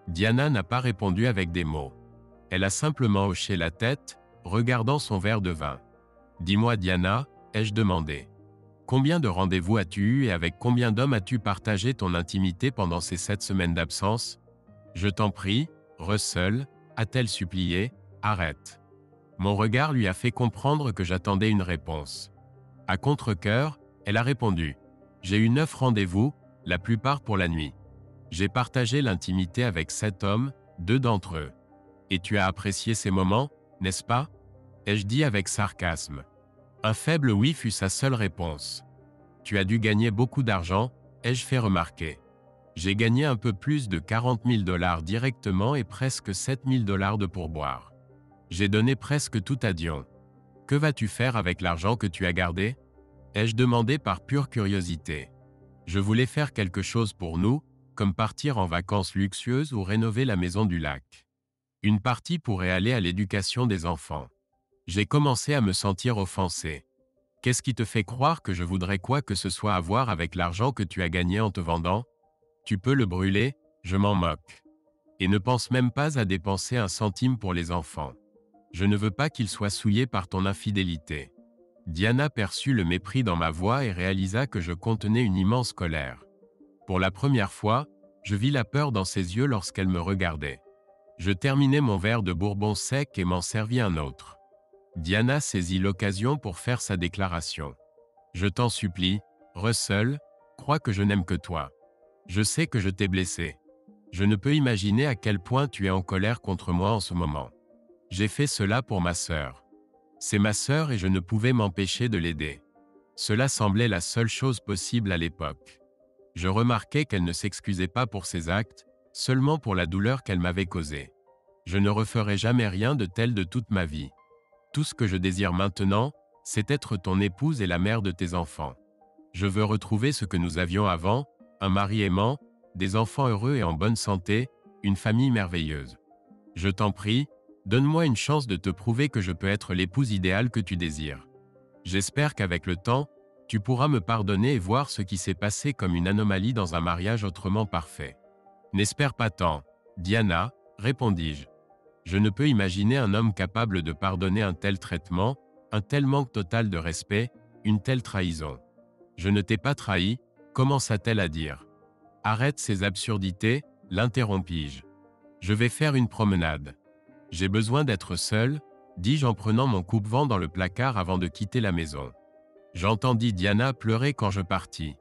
Diana n'a pas répondu avec des mots. Elle a simplement hoché la tête, regardant son verre de vin. Dis-moi Diana, ai-je demandé. Combien de rendez-vous as-tu eu et avec combien d'hommes as-tu partagé ton intimité pendant ces 7 semaines d'absence? Je t'en prie, Russell, a-t-elle supplié, arrête. Mon regard lui a fait comprendre que j'attendais une réponse. À contre-cœur, elle a répondu. J'ai eu 9 rendez-vous, la plupart pour la nuit. J'ai partagé l'intimité avec 7 hommes, 2 d'entre eux. Et tu as apprécié ces moments, n'est-ce pas? Ai-je dit avec sarcasme. Un faible oui fut sa seule réponse. Tu as dû gagner beaucoup d'argent, ai-je fait remarquer. J'ai gagné un peu plus de 40 000 $ directement et presque 7 000 $ de pourboire. J'ai donné presque tout à Dion. Que vas-tu faire avec l'argent que tu as gardé? Ai-je demandé par pure curiosité. Je voulais faire quelque chose pour nous, comme partir en vacances luxueuses ou rénover la maison du lac. Une partie pourrait aller à l'éducation des enfants. J'ai commencé à me sentir offensé. Qu'est-ce qui te fait croire que je voudrais quoi que ce soit à voir avec l'argent que tu as gagné en te vendant? Tu peux le brûler, je m'en moque. Et ne pense même pas à dépenser un centime pour les enfants. Je ne veux pas qu'ils soient souillés par ton infidélité. Diana perçut le mépris dans ma voix et réalisa que je contenais une immense colère. Pour la première fois, je vis la peur dans ses yeux lorsqu'elle me regardait. Je terminai mon verre de bourbon sec et m'en servis un autre. Diana saisit l'occasion pour faire sa déclaration. Je t'en supplie, Russell, crois que je n'aime que toi. Je sais que je t'ai blessé. Je ne peux imaginer à quel point tu es en colère contre moi en ce moment. J'ai fait cela pour ma sœur. C'est ma sœur et je ne pouvais m'empêcher de l'aider. Cela semblait la seule chose possible à l'époque. Je remarquais qu'elle ne s'excusait pas pour ses actes, seulement pour la douleur qu'elle m'avait causée. Je ne referai jamais rien de tel de toute ma vie. Tout ce que je désire maintenant, c'est être ton épouse et la mère de tes enfants. Je veux retrouver ce que nous avions avant, un mari aimant, des enfants heureux et en bonne santé, une famille merveilleuse. Je t'en prie, donne-moi une chance de te prouver que je peux être l'épouse idéale que tu désires. J'espère qu'avec le temps, tu pourras me pardonner et voir ce qui s'est passé comme une anomalie dans un mariage autrement parfait. N'espère pas tant, Diana, répondis-je. Je ne peux imaginer un homme capable de pardonner un tel traitement, un tel manque total de respect, une telle trahison. Je ne t'ai pas trahi, commença-t-elle à dire. Arrête ces absurdités, l'interrompis-je. Je vais faire une promenade. J'ai besoin d'être seul, dis-je en prenant mon coupe-vent dans le placard avant de quitter la maison. J'entendis Diana pleurer quand je partis.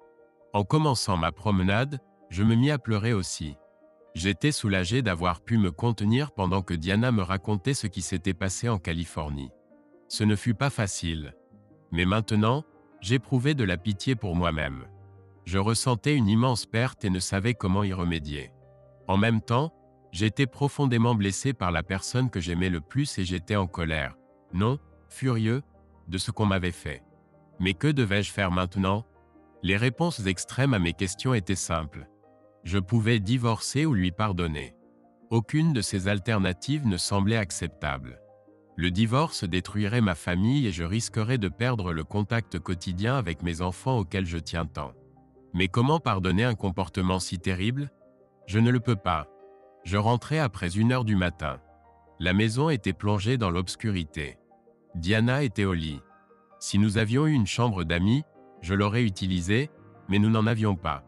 En commençant ma promenade, je me mis à pleurer aussi. J'étais soulagé d'avoir pu me contenir pendant que Diana me racontait ce qui s'était passé en Californie. Ce ne fut pas facile. Mais maintenant, j'éprouvais de la pitié pour moi-même. Je ressentais une immense perte et ne savais comment y remédier. En même temps, j'étais profondément blessé par la personne que j'aimais le plus et j'étais en colère, non, furieux, de ce qu'on m'avait fait. Mais que devais-je faire maintenant? Les réponses extrêmes à mes questions étaient simples. Je pouvais divorcer ou lui pardonner. Aucune de ces alternatives ne semblait acceptable. Le divorce détruirait ma famille et je risquerais de perdre le contact quotidien avec mes enfants auxquels je tiens tant. Mais comment pardonner un comportement si terrible? Je ne le peux pas. Je rentrais après 1 heure du matin. La maison était plongée dans l'obscurité. Diana était au lit. Si nous avions eu une chambre d'amis, je l'aurais utilisée, mais nous n'en avions pas.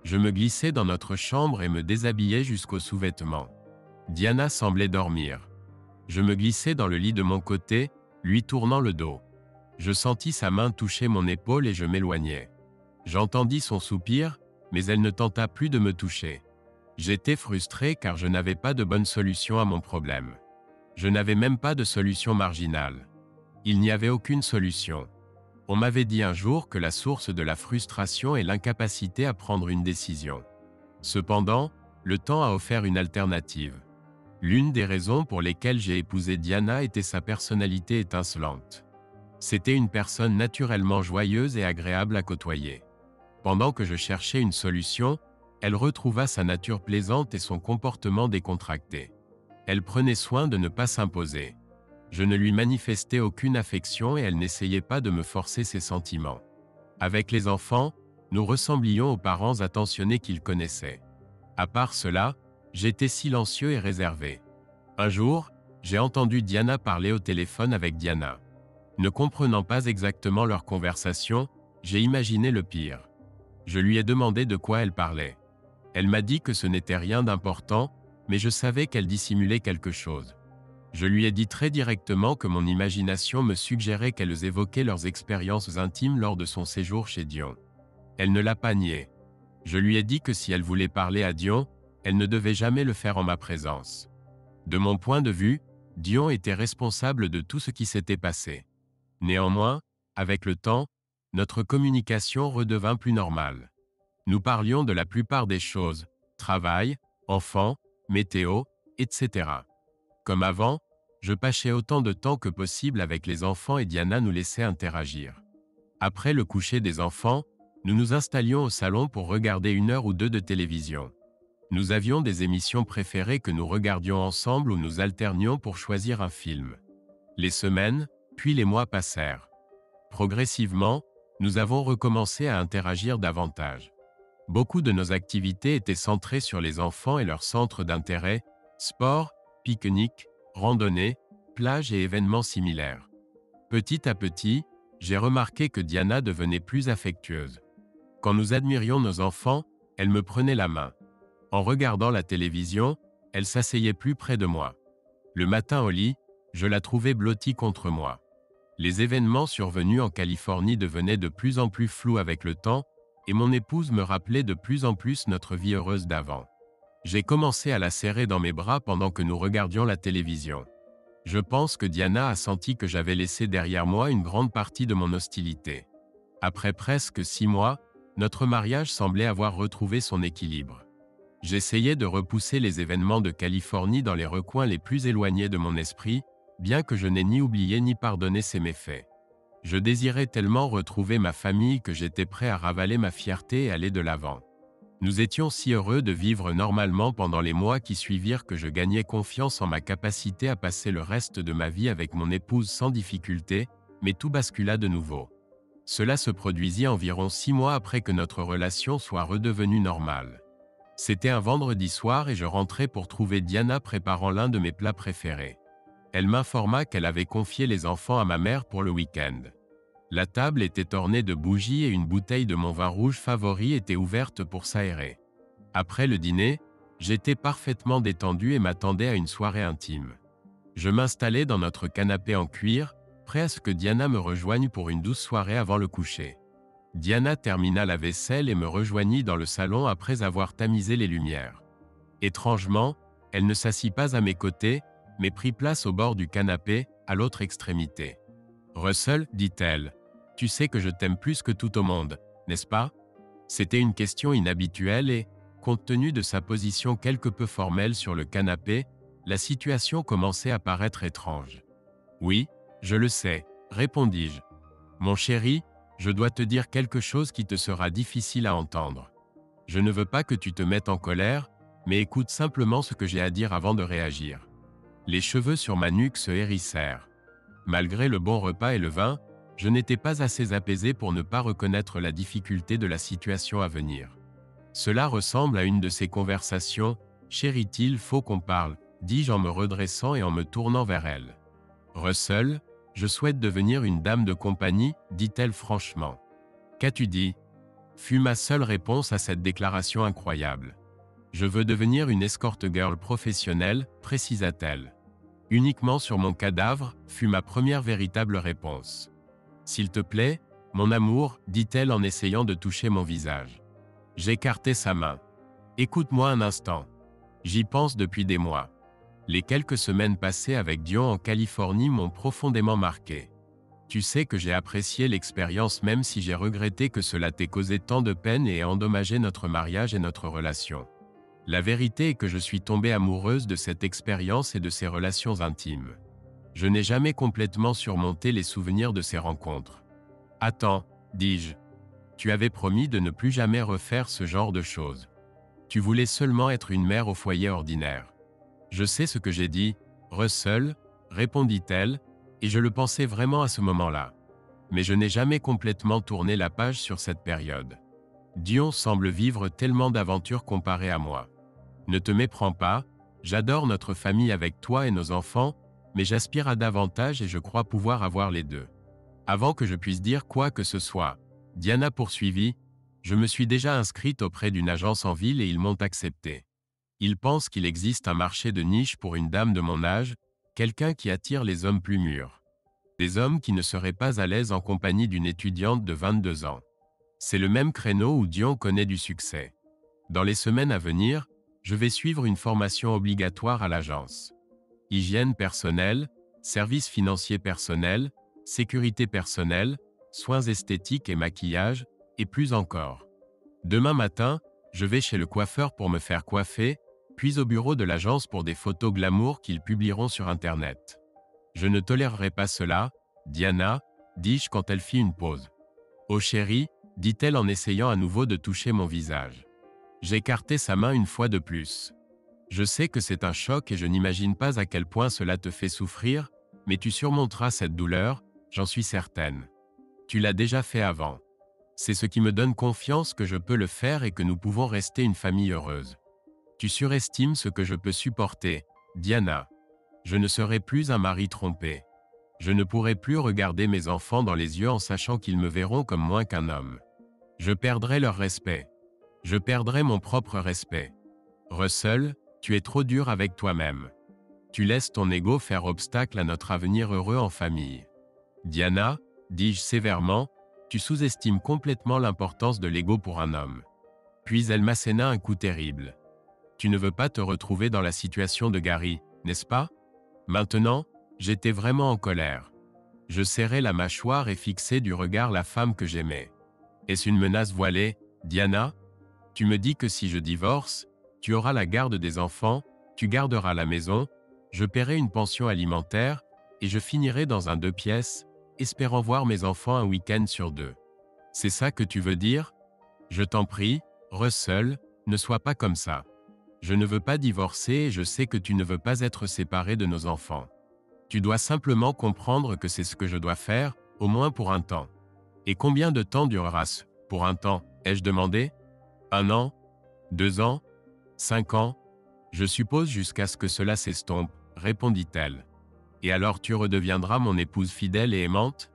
Je me glissais dans notre chambre et me déshabillais jusqu'aux sous-vêtements. Diana semblait dormir. Je me glissais dans le lit de mon côté, lui tournant le dos. Je sentis sa main toucher mon épaule et je m'éloignai. J'entendis son soupir, mais elle ne tenta plus de me toucher. J'étais frustré car je n'avais pas de bonne solution à mon problème. Je n'avais même pas de solution marginale. Il n'y avait aucune solution. On m'avait dit un jour que la source de la frustration est l'incapacité à prendre une décision. Cependant, le temps a offert une alternative. L'une des raisons pour lesquelles j'ai épousé Diana était sa personnalité étincelante. C'était une personne naturellement joyeuse et agréable à côtoyer. Pendant que je cherchais une solution, elle retrouva sa nature plaisante et son comportement décontracté. Elle prenait soin de ne pas s'imposer. Je ne lui manifestais aucune affection et elle n'essayait pas de me forcer ses sentiments. Avec les enfants, nous ressemblions aux parents attentionnés qu'ils connaissaient. À part cela, j'étais silencieux et réservé. Un jour, j'ai entendu Diana parler au téléphone avec Diana. Ne comprenant pas exactement leur conversation, j'ai imaginé le pire. Je lui ai demandé de quoi elle parlait. Elle m'a dit que ce n'était rien d'important, mais je savais qu'elle dissimulait quelque chose. Je lui ai dit très directement que mon imagination me suggérait qu'elles évoquaient leurs expériences intimes lors de son séjour chez Dion. Elle ne l'a pas nié. Je lui ai dit que si elle voulait parler à Dion, elle ne devait jamais le faire en ma présence. De mon point de vue, Dion était responsable de tout ce qui s'était passé. Néanmoins, avec le temps, notre communication redevint plus normale. Nous parlions de la plupart des choses, travail, enfants, météo, etc. Comme avant, je passais autant de temps que possible avec les enfants et Diana nous laissait interagir. Après le coucher des enfants, nous nous installions au salon pour regarder 1 heure ou 2 de télévision. Nous avions des émissions préférées que nous regardions ensemble ou nous alternions pour choisir un film. Les semaines, puis les mois passèrent. Progressivement, nous avons recommencé à interagir davantage. Beaucoup de nos activités étaient centrées sur les enfants et leurs centres d'intérêt, sport, pique-nique, randonnée, plage et événements similaires. Petit à petit, j'ai remarqué que Diana devenait plus affectueuse. Quand nous admirions nos enfants, elle me prenait la main. En regardant la télévision, elle s'asseyait plus près de moi. Le matin au lit, je la trouvais blottie contre moi. Les événements survenus en Californie devenaient de plus en plus flous avec le temps, et mon épouse me rappelait de plus en plus notre vie heureuse d'avant. J'ai commencé à la serrer dans mes bras pendant que nous regardions la télévision. Je pense que Diana a senti que j'avais laissé derrière moi une grande partie de mon hostilité. Après presque 6 mois, notre mariage semblait avoir retrouvé son équilibre. J'essayais de repousser les événements de Californie dans les recoins les plus éloignés de mon esprit, bien que je n'ai ni oublié ni pardonné ces méfaits. Je désirais tellement retrouver ma famille que j'étais prêt à ravaler ma fierté et aller de l'avant. Nous étions si heureux de vivre normalement pendant les mois qui suivirent que je gagnais confiance en ma capacité à passer le reste de ma vie avec mon épouse sans difficulté, mais tout bascula de nouveau. Cela se produisit environ 6 mois après que notre relation soit redevenue normale. C'était un vendredi soir et je rentrais pour trouver Diana préparant l'un de mes plats préférés. Elle m'informa qu'elle avait confié les enfants à ma mère pour le week-end. La table était ornée de bougies et une bouteille de mon vin rouge favori était ouverte pour s'aérer. Après le dîner, j'étais parfaitement détendu et m'attendais à une soirée intime. Je m'installais dans notre canapé en cuir, prêt à ce que Diana me rejoigne pour une douce soirée avant le coucher. Diana termina la vaisselle et me rejoignit dans le salon après avoir tamisé les lumières. Étrangement, elle ne s'assit pas à mes côtés, mais prit place au bord du canapé, à l'autre extrémité. « Russell, dit-elle, tu sais que je t'aime plus que tout au monde, n'est-ce pas ?» C'était une question inhabituelle et, compte tenu de sa position quelque peu formelle sur le canapé, la situation commençait à paraître étrange. « Oui, je le sais, répondis-je. Mon chéri, je dois te dire quelque chose qui te sera difficile à entendre. Je ne veux pas que tu te mettes en colère, mais écoute simplement ce que j'ai à dire avant de réagir. » Les cheveux sur ma nuque se hérissèrent. Malgré le bon repas et le vin, Je n'étais pas assez apaisé pour ne pas reconnaître la difficulté de la situation à venir. Cela ressemble à une de ces conversations. Chérie, il faut qu'on parle, dis-je en me redressant et en me tournant vers elle. Russell, je souhaite devenir une dame de compagnie, dit-elle franchement. Qu'as-tu dit? Fut ma seule réponse à cette déclaration incroyable. Je veux devenir une escort girl professionnelle, précisa-t-elle. Uniquement sur mon cadavre, fut ma première véritable réponse. S'il te plaît, mon amour, dit-elle en essayant de toucher mon visage. J'écartai sa main. Écoute-moi un instant. J'y pense depuis des mois. Les quelques semaines passées avec Dion en Californie m'ont profondément marqué. Tu sais que j'ai apprécié l'expérience même si j'ai regretté que cela t'ait causé tant de peine et ait endommagé notre mariage et notre relation. La vérité est que je suis tombée amoureuse de cette expérience et de ces relations intimes. Je n'ai jamais complètement surmonté les souvenirs de ces rencontres. Attends, dis-je. Tu avais promis de ne plus jamais refaire ce genre de choses. Tu voulais seulement être une mère au foyer ordinaire. Je sais ce que j'ai dit, Russell, répondit-elle, et je le pensais vraiment à ce moment-là. Mais je n'ai jamais complètement tourné la page sur cette période. Dion semble vivre tellement d'aventures comparées à moi. Ne te méprends pas, j'adore notre famille avec toi et nos enfants, mais j'aspire à davantage et je crois pouvoir avoir les deux. Avant que je puisse dire quoi que ce soit, Diana poursuivit, je me suis déjà inscrite auprès d'une agence en ville et ils m'ont accepté. Ils pensent qu'il existe un marché de niche pour une dame de mon âge, quelqu'un qui attire les hommes plus mûrs. Des hommes qui ne seraient pas à l'aise en compagnie d'une étudiante de 22 ans. C'est le même créneau où Dion connaît du succès. Dans les semaines à venir, je vais suivre une formation obligatoire à l'agence. Hygiène personnelle, services financiers personnels, sécurité personnelle, soins esthétiques et maquillage, et plus encore. Demain matin, je vais chez le coiffeur pour me faire coiffer, puis au bureau de l'agence pour des photos glamour qu'ils publieront sur Internet. Je ne tolérerai pas cela, Diana, dis-je quand elle fit une pause. Oh chérie, dit-elle en essayant à nouveau de toucher mon visage. J'écartai sa main une fois de plus. Je sais que c'est un choc et je n'imagine pas à quel point cela te fait souffrir, mais tu surmonteras cette douleur, j'en suis certaine. Tu l'as déjà fait avant. C'est ce qui me donne confiance que je peux le faire et que nous pouvons rester une famille heureuse. Tu surestimes ce que je peux supporter, Diana. Je ne serai plus un mari trompé. Je ne pourrai plus regarder mes enfants dans les yeux en sachant qu'ils me verront comme moins qu'un homme. Je perdrai leur respect. Je perdrai mon propre respect. Russell, tu es trop dur avec toi-même. Tu laisses ton ego faire obstacle à notre avenir heureux en famille. Diana, dis-je sévèrement, tu sous-estimes complètement l'importance de l'ego pour un homme. Puis elle m'asséna un coup terrible. Tu ne veux pas te retrouver dans la situation de Gary, n'est-ce pas? Maintenant, j'étais vraiment en colère. Je serrai la mâchoire et fixai du regard la femme que j'aimais. Est-ce une menace voilée, Diana? Tu me dis que si je divorce, tu auras la garde des enfants, tu garderas la maison, je paierai une pension alimentaire, et je finirai dans un 2 pièces, espérant voir mes enfants un week-end sur 2. C'est ça que tu veux dire? Je t'en prie, Russell, ne sois pas comme ça. Je ne veux pas divorcer et je sais que tu ne veux pas être séparé de nos enfants. Tu dois simplement comprendre que c'est ce que je dois faire, au moins pour un temps. Et combien de temps durera-ce, pour un temps, ai-je demandé? 1 an? 2 ans? 5 ans? Je suppose jusqu'à ce que cela s'estompe, répondit-elle. Et alors tu redeviendras mon épouse fidèle et aimante?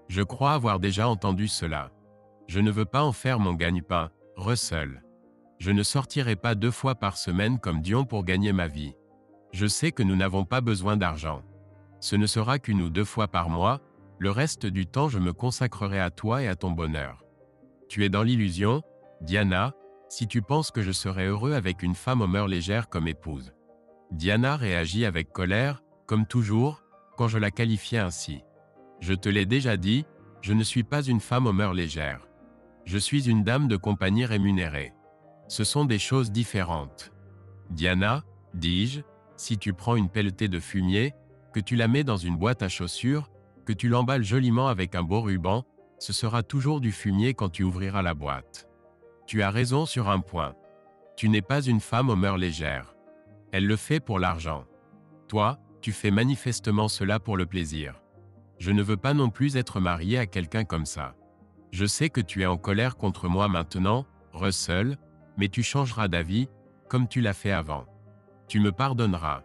Je crois avoir déjà entendu cela. Je ne veux pas en faire mon gagne-pain, Russell. Je ne sortirai pas 2 fois par semaine comme Dion pour gagner ma vie. Je sais que nous n'avons pas besoin d'argent. Ce ne sera qu'1 ou 2 fois par mois, le reste du temps je me consacrerai à toi et à ton bonheur. Tu es dans l'illusion, Diana, si tu penses que je serai heureux avec une femme aux mœurs légères comme épouse. Diana réagit avec colère, comme toujours, quand je la qualifiais ainsi. Je te l'ai déjà dit, je ne suis pas une femme aux mœurs légères. Je suis une dame de compagnie rémunérée. Ce sont des choses différentes. Diana, dis-je, si tu prends une pelletée de fumier, que tu la mets dans une boîte à chaussures, que tu l'emballes joliment avec un beau ruban, ce sera toujours du fumier quand tu ouvriras la boîte. Tu as raison sur un point. Tu n'es pas une femme aux mœurs légères. Elle le fait pour l'argent. Toi, tu fais manifestement cela pour le plaisir. Je ne veux pas non plus être marié à quelqu'un comme ça. Je sais que tu es en colère contre moi maintenant, Russell, mais tu changeras d'avis, comme tu l'as fait avant. Tu me pardonneras.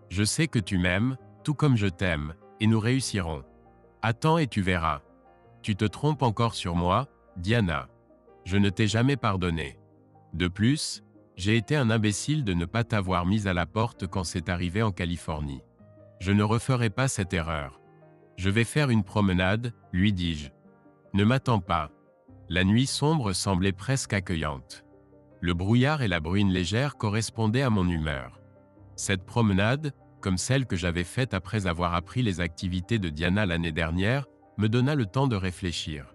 Je sais que tu m'aimes, tout comme je t'aime, et nous réussirons. Attends et tu verras. Tu te trompes encore sur moi, Diana. Je ne t'ai jamais pardonné. De plus, j'ai été un imbécile de ne pas t'avoir mise à la porte quand c'est arrivé en Californie. Je ne referai pas cette erreur. Je vais faire une promenade, lui dis-je. Ne m'attends pas. La nuit sombre semblait presque accueillante. Le brouillard et la bruine légère correspondaient à mon humeur. Cette promenade, comme celle que j'avais faite après avoir appris les activités de Diana l'année dernière, me donna le temps de réfléchir.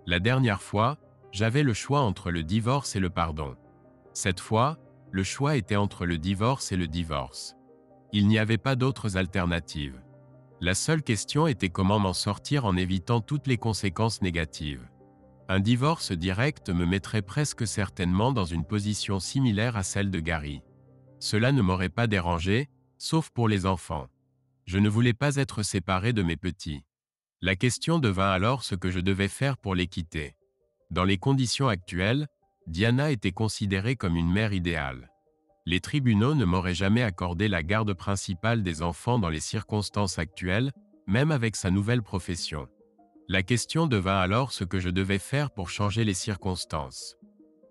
La dernière fois, j'avais le choix entre le divorce et le pardon. Cette fois, le choix était entre le divorce et le divorce. Il n'y avait pas d'autres alternatives. La seule question était comment m'en sortir en évitant toutes les conséquences négatives. Un divorce direct me mettrait presque certainement dans une position similaire à celle de Gary. Cela ne m'aurait pas dérangé, sauf pour les enfants. Je ne voulais pas être séparé de mes petits. La question devint alors ce que je devais faire pour les quitter. Dans les conditions actuelles, Diana était considérée comme une mère idéale. Les tribunaux ne m'auraient jamais accordé la garde principale des enfants dans les circonstances actuelles, même avec sa nouvelle profession. La question devint alors ce que je devais faire pour changer les circonstances.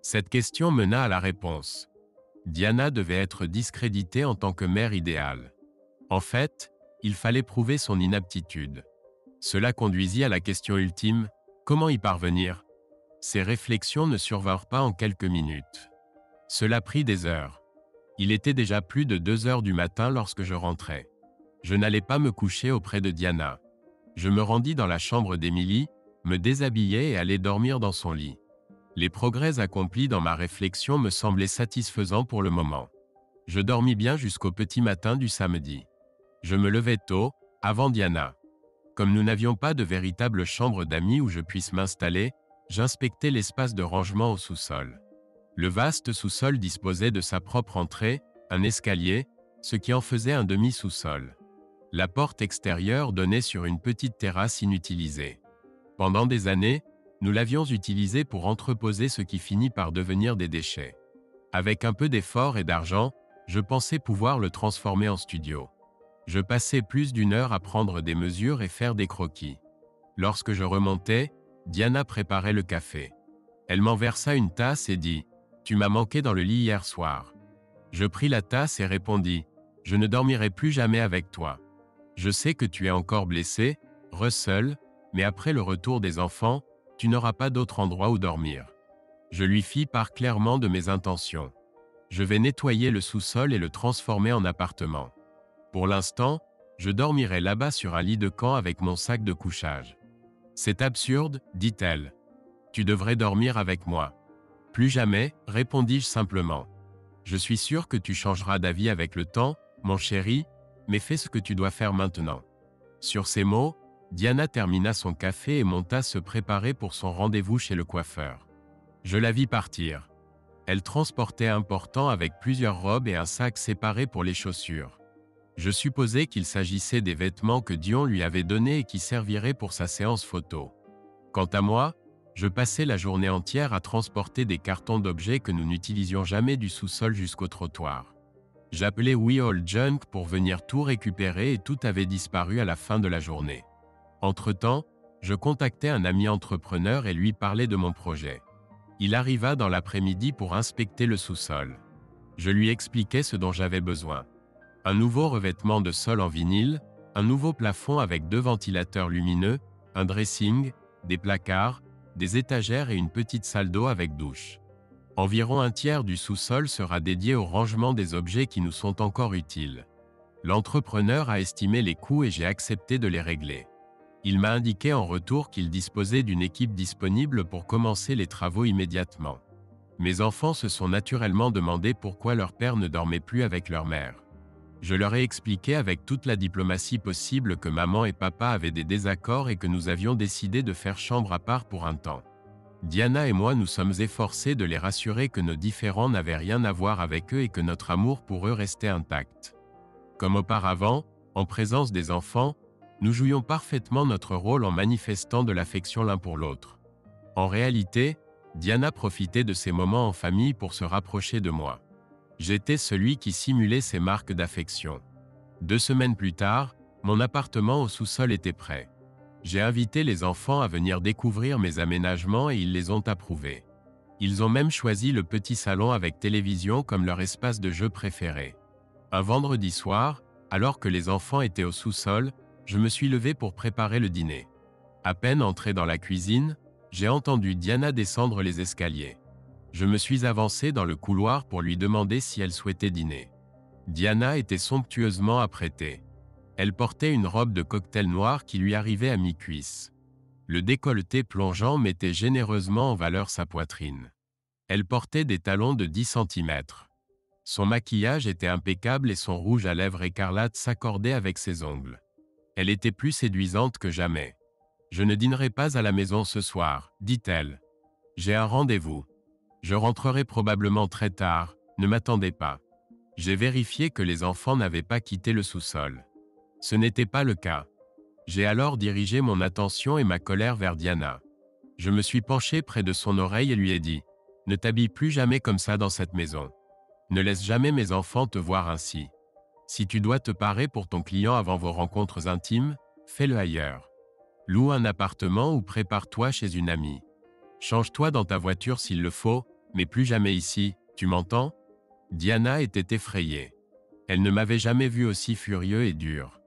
Cette question mena à la réponse. Diana devait être discréditée en tant que mère idéale. En fait, il fallait prouver son inaptitude. Cela conduisit à la question ultime, comment y parvenir? Ces réflexions ne survinrent pas en quelques minutes. Cela prit des heures. Il était déjà plus de 2 heures du matin lorsque je rentrais. Je n'allais pas me coucher auprès de Diana. Je me rendis dans la chambre d'Emily, me déshabillai et allai dormir dans son lit. Les progrès accomplis dans ma réflexion me semblaient satisfaisants pour le moment. Je dormis bien jusqu'au petit matin du samedi. Je me levai tôt, avant Diana. Comme nous n'avions pas de véritable chambre d'amis où je puisse m'installer, j'inspectais l'espace de rangement au sous-sol. Le vaste sous-sol disposait de sa propre entrée, un escalier, ce qui en faisait un demi-sous-sol. La porte extérieure donnait sur une petite terrasse inutilisée. Pendant des années, nous l'avions utilisée pour entreposer ce qui finit par devenir des déchets. Avec un peu d'effort et d'argent, je pensais pouvoir le transformer en studio. Je passais plus d'1 heure à prendre des mesures et faire des croquis. Lorsque je remontais, Diana préparait le café. Elle m'en versa une tasse et dit « Tu m'as manqué dans le lit hier soir ». Je pris la tasse et répondis « Je ne dormirai plus jamais avec toi. Je sais que tu es encore blessé, Russell, mais après le retour des enfants, tu n'auras pas d'autre endroit où dormir. » Je lui fis part clairement de mes intentions. Je vais nettoyer le sous-sol et le transformer en appartement. Pour l'instant, je dormirai là-bas sur un lit de camp avec mon sac de couchage. C'est absurde, dit-elle. Tu devrais dormir avec moi. Plus jamais, répondis-je simplement. Je suis sûr que tu changeras d'avis avec le temps, mon chéri, mais fais ce que tu dois faire maintenant. Sur ces mots, Diana termina son café et monta se préparer pour son rendez-vous chez le coiffeur. Je la vis partir. Elle transportait un portant avec plusieurs robes et un sac séparé pour les chaussures. Je supposais qu'il s'agissait des vêtements que Dion lui avait donnés et qui serviraient pour sa séance photo. Quant à moi, je passais la journée entière à transporter des cartons d'objets que nous n'utilisions jamais du sous-sol jusqu'au trottoir. J'appelais We All Junk pour venir tout récupérer et tout avait disparu à la fin de la journée. Entre-temps, je contactais un ami entrepreneur et lui parlais de mon projet. Il arriva dans l'après-midi pour inspecter le sous-sol. Je lui expliquais ce dont j'avais besoin. Un nouveau revêtement de sol en vinyle, un nouveau plafond avec 2 ventilateurs lumineux, un dressing, des placards, des étagères et une petite salle d'eau avec douche. Environ 1/3 du sous-sol sera dédié au rangement des objets qui nous sont encore utiles. L'entrepreneur a estimé les coûts et j'ai accepté de les régler. Il m'a indiqué en retour qu'il disposait d'une équipe disponible pour commencer les travaux immédiatement. Mes enfants se sont naturellement demandé pourquoi leur père ne dormait plus avec leur mère. Je leur ai expliqué avec toute la diplomatie possible que maman et papa avaient des désaccords et que nous avions décidé de faire chambre à part pour un temps. Diana et moi nous sommes efforcés de les rassurer que nos différends n'avaient rien à voir avec eux et que notre amour pour eux restait intact. Comme auparavant, en présence des enfants, Nous jouions parfaitement notre rôle en manifestant de l'affection l'un pour l'autre. En réalité, Diana profitait de ces moments en famille pour se rapprocher de moi. J'étais celui qui simulait ces marques d'affection. 2 semaines plus tard, mon appartement au sous-sol était prêt. J'ai invité les enfants à venir découvrir mes aménagements et ils les ont approuvés. Ils ont même choisi le petit salon avec télévision comme leur espace de jeu préféré. Un vendredi soir, alors que les enfants étaient au sous-sol, je me suis levé pour préparer le dîner. À peine entré dans la cuisine, j'ai entendu Diana descendre les escaliers. Je me suis avancé dans le couloir pour lui demander si elle souhaitait dîner. Diana était somptueusement apprêtée. Elle portait une robe de cocktail noire qui lui arrivait à mi-cuisse. Le décolleté plongeant mettait généreusement en valeur sa poitrine. Elle portait des talons de 10 cm. Son maquillage était impeccable et son rouge à lèvres écarlate s'accordait avec ses ongles. Elle était plus séduisante que jamais. « Je ne dînerai pas à la maison ce soir, dit-elle. J'ai un rendez-vous. Je rentrerai probablement très tard, ne m'attendez pas. » J'ai vérifié que les enfants n'avaient pas quitté le sous-sol. Ce n'était pas le cas. J'ai alors dirigé mon attention et ma colère vers Diana. Je me suis penché près de son oreille et lui ai dit « Ne t'habille plus jamais comme ça dans cette maison. Ne laisse jamais mes enfants te voir ainsi. Si tu dois te parer pour ton client avant vos rencontres intimes, fais-le ailleurs. Loue un appartement ou prépare-toi chez une amie. Change-toi dans ta voiture s'il le faut, mais plus jamais ici, tu m'entends ?» Diana était effrayée. Elle ne m'avait jamais vu aussi furieux et dur.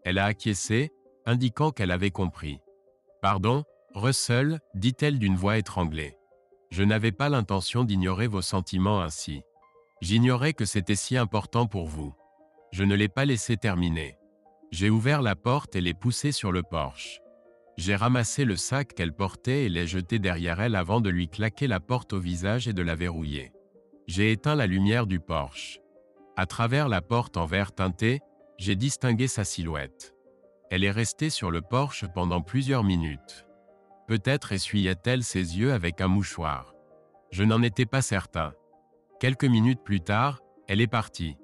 Elle a acquiescé, indiquant qu'elle avait compris. « Pardon, Russell, dit-elle d'une voix étranglée. Je n'avais pas l'intention d'ignorer vos sentiments ainsi. J'ignorais que c'était si important pour vous. Je ne l'ai pas laissé terminer. J'ai ouvert la porte et l'ai poussée sur le porche. J'ai ramassé le sac qu'elle portait et l'ai jeté derrière elle avant de lui claquer la porte au visage et de la verrouiller. J'ai éteint la lumière du porche. À travers la porte en verre teinté, j'ai distingué sa silhouette. Elle est restée sur le porche pendant plusieurs minutes. Peut-être essuyait-elle ses yeux avec un mouchoir. Je n'en étais pas certain. Quelques minutes plus tard, elle est partie.